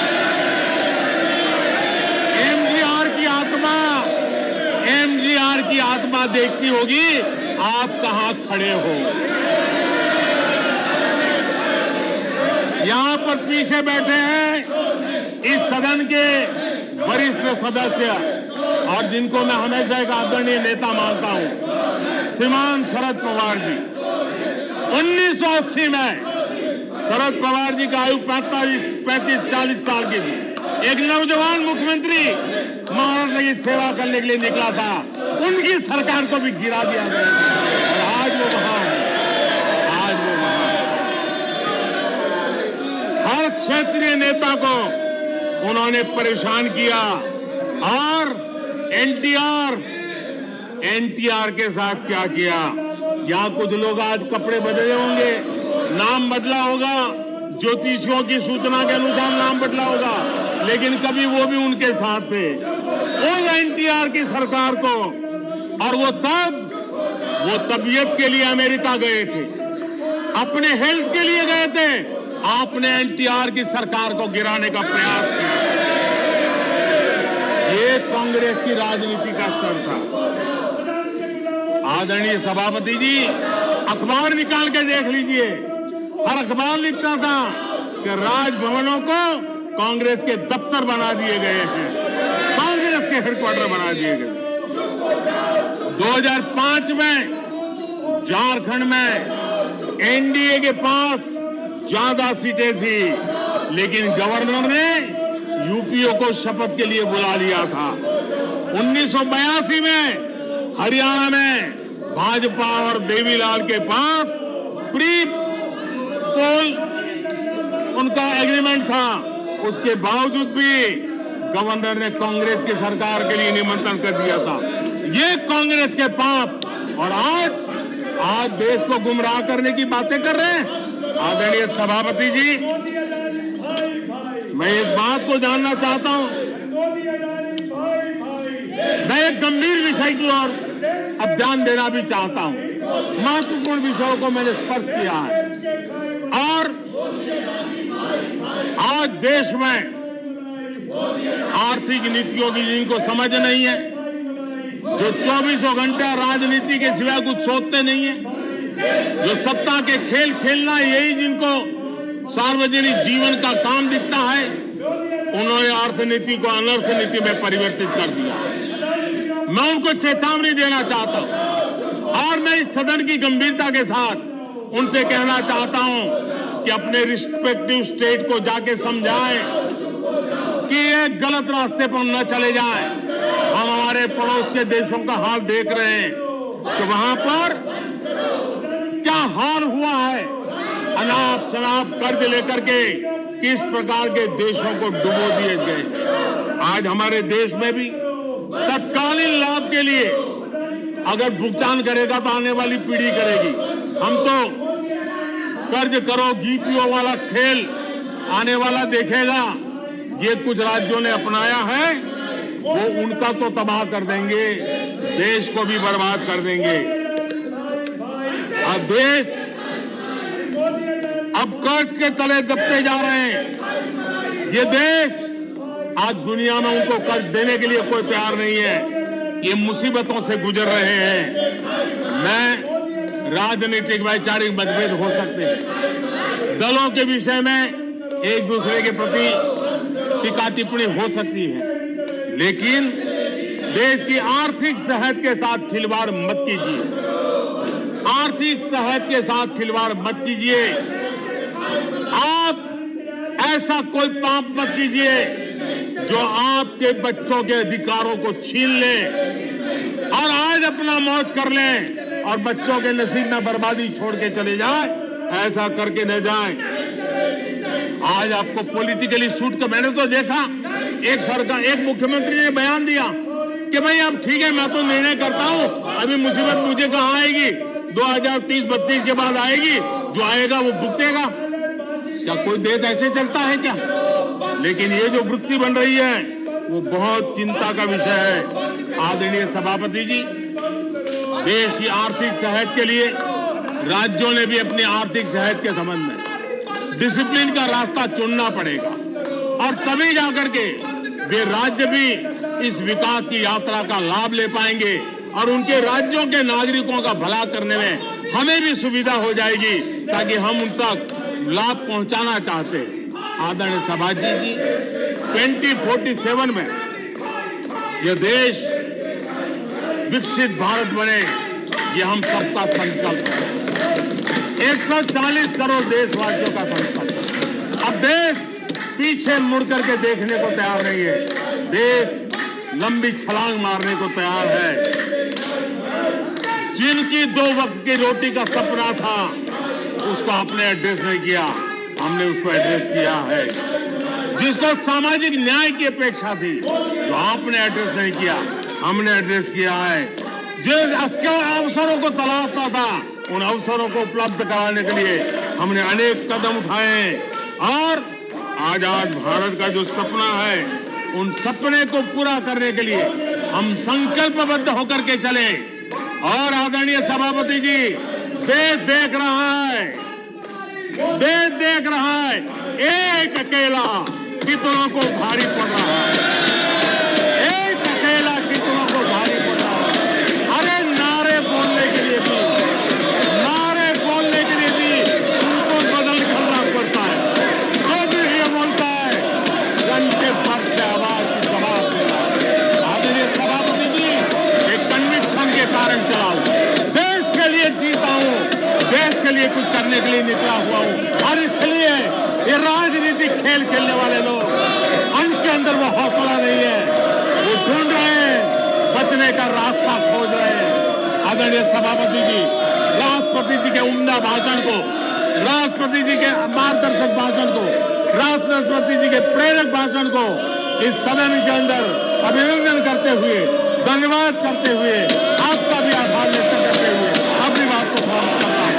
एमजीआर की आत्मा देखती होगी आप कहां खड़े हो। यहां पर पीछे बैठे हैं इस सदन के वरिष्ठ सदस्य और जिनको मैं हमेशा एक आदरणीय नेता मानता हूं, श्रीमान शरद पवार जी। 1980 में शरद पवार जी का आयु 35-40 साल की थी। एक नौजवान मुख्यमंत्री महाराष्ट्र की सेवा करने के लिए निकला था, उनकी सरकार को भी गिरा दिया गया और आज वो वहां है। आज वो वहां हर क्षेत्रीय नेता को उन्होंने परेशान किया और एनटीआर के साथ क्या किया। यहां कुछ लोग आज कपड़े बदले होंगे, नाम बदला होगा, ज्योतिषियों की सूचना के अनुसार नाम बदला होगा, लेकिन कभी वो भी उनके साथ थे। उस एनटीआर की सरकार को, और वो तबीयत के लिए अमेरिका गए थे, अपने हेल्थ के लिए गए थे। आपने एनटीआर की सरकार को गिराने का प्रयास किया। ये कांग्रेस की राजनीति का स्तर था। आदरणीय सभापति जी, अखबार निकाल के देख लीजिए, हर अखबार लिखता था कि राजभवनों को कांग्रेस के दफ्तर बना दिए गए हैं, कांग्रेस के हेडक्वार्टर बना दिए गए। 2005 में झारखंड में एनडीए के पास ज्यादा सीटें थी, लेकिन गवर्नर ने यूपीओ को शपथ के लिए बुला लिया था। 1982 में हरियाणा में भाजपा और देवीलाल के पास प्री पोल उनका एग्रीमेंट था, उसके बावजूद भी गवर्नर ने कांग्रेस की सरकार के लिए निमंत्रण कर दिया था। ये कांग्रेस के पाप, और आज देश को गुमराह करने की बातें कर रहे हैं। आदरणीय सभापति जी, मैं एक बात को जानना चाहता हूं, मैं एक गंभीर विषय की ओर अब ध्यान देना भी चाहता हूं। महत्वपूर्ण विषयों को मैंने स्पर्श किया है और आज देश में आर्थिक नीतियों की जिनको समझ नहीं है, जो 24 घंटा राजनीति के सिवा कुछ सोचते नहीं है, जो सत्ता के खेल खेलना यही जिनको सार्वजनिक जीवन का काम दिखता है, उन्होंने अर्थनीति को अनर्थ नीति में परिवर्तित कर दिया। मैं उनको चेतावनी देना चाहता हूं और मैं इस सदन की गंभीरता के साथ उनसे कहना चाहता हूं कि अपने रिस्पेक्टिव स्टेट को जाके समझाएं कि ये गलत रास्ते पर न चले जाएं। हम हमारे पड़ोस के देशों का हाल देख रहे हैं कि वहां पर क्या हाल हुआ है, अनाप शनाप कर्ज लेकर के किस प्रकार के देशों को डुबो दिए गए। आज हमारे देश में भी तत्कालीन लाभ के लिए अगर भुगतान करेगा तो आने वाली पीढ़ी करेगी। हम तो कर्ज करो जीपीओ वाला खेल आने वाला देखेगा। ये कुछ राज्यों ने अपनाया है, वो उनका तो तबाह कर देंगे, देश को भी बर्बाद कर देंगे। अब देश अब कर्ज के तले दबते जा रहे हैं। ये देश आज दुनिया में उनको कर्ज देने के लिए कोई तैयार नहीं है। ये मुसीबतों से गुजर रहे हैं। मैं राजनीतिक वैचारिक मतभेद हो सकते हैं, दलों के विषय में एक दूसरे के प्रति टीका टिप्पणी हो सकती है, लेकिन देश की आर्थिक सेहत के साथ खिलवाड़ मत कीजिए। आर्थिक सेहत के साथ खिलवाड़ मत कीजिए। आप ऐसा कोई पाप मत कीजिए जो आपके बच्चों के अधिकारों को छीन ले और आज अपना मौज कर ले और बच्चों के नसीब में बर्बादी छोड़ के चले जाए। ऐसा करके न जाए। आज आपको पॉलिटिकली सूट कर, मैंने तो देखा एक सरकार, एक मुख्यमंत्री ने बयान दिया कि भाई अब ठीक है, मैं तो निर्णय करता हूं, अभी मुसीबत मुझे कहां आएगी, 2030-32 के बाद आएगी, जो आएगा वो भुगतेगा। क्या कोई देश ऐसे चलता है क्या? लेकिन ये जो वृत्ति बन रही है वो बहुत चिंता का विषय है। आदरणीय सभापति जी, देश की आर्थिक सेहत के लिए राज्यों ने भी अपनी आर्थिक सेहत के संबंध में डिसिप्लिन का रास्ता चुनना पड़ेगा और तभी जाकर के वे राज्य भी इस विकास की यात्रा का लाभ ले पाएंगे और उनके राज्यों के नागरिकों का भला करने में हमें भी सुविधा हो जाएगी, ताकि हम उन तक लाभ पहुंचाना चाहते हैं। आदरणीय सभापति जी, 2047 में यह देश विकसित भारत बने, ये हम सबका संकल्प है। 140 करोड़ देशवासियों का संकल्प। अब देश पीछे मुड़ करके देखने को तैयार नहीं है। देश लंबी छलांग मारने को तैयार है। जिनकी 2 वक्त की रोटी का सपना था उसको आपने एड्रेस नहीं किया, हमने उसको एड्रेस किया है। जिसको सामाजिक न्याय की अपेक्षा थी तो आपने एड्रेस नहीं किया, हमने एड्रेस किया है। जिन अवसरों को तलाशता था उन अवसरों को उपलब्ध कराने के लिए हमने अनेक कदम उठाए और आजाद भारत का जो सपना है उन सपने को पूरा करने के लिए हम संकल्पबद्ध होकर के चले। और आदरणीय सभापति जी, देश देख रहा है, देश देख रहा है, एक अकेला कितनों को भारी पड़ रहा है, एक अकेला कितनों को भारी पड़ रहा है। अरे नारे बोलने के लिए भी उनको बदल करना पड़ता है। जो भी ये बोलता है जन के पक्ष से आवाज की जवाब देना। आदरणीय सभापति जी, एक कन्विक्शन के कारण चला हूं, देश के लिए जीता हूं, देश के लिए कुछ करने के लिए निकला हुआ हूं। और इसलिए ये राजनीतिक खेल खेलने वाले लोग, उनके अंदर वो हौसला नहीं है, वो ढूंढ रहे हैं, बचने का रास्ता खोज रहे हैं। आदरणीय सभापति जी, राष्ट्रपति जी के उम्दा भाषण को, राष्ट्रपति जी के मार्गदर्शक भाषण को, राष्ट्रपति जी के प्रेरक भाषण को इस सदन के अंदर अभिनंदन करते हुए, धन्यवाद करते हुए, आपका भी आभार व्यक्त करते हुए अपनी बात को समाप्त करता हूं।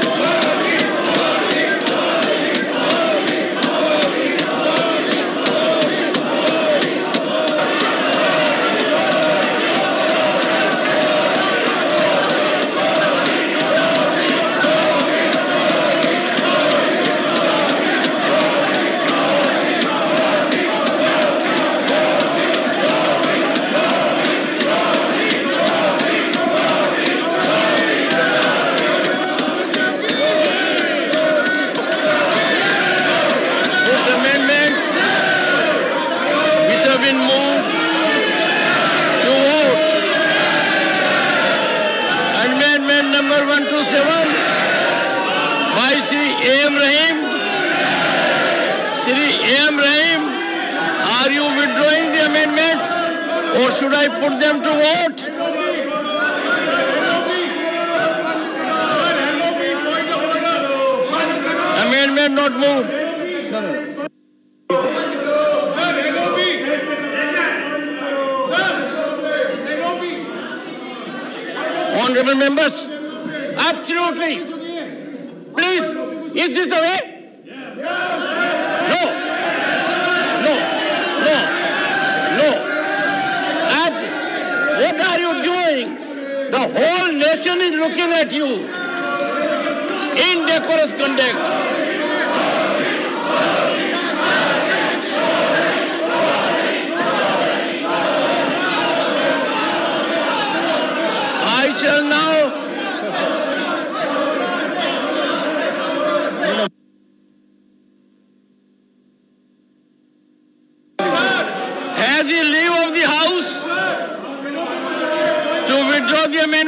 amendment number 127 by Shri A.M. Rahim. Shri A.M. Rahim, are you withdrawing the amendments or should I put them to vote? Amendment not moved. Honorable members, absolutely. Please, is this the way? No. What are you doing? The whole nation is looking at you. Indecorous conduct. I shall now has the leave of the House to withdraw the amendment.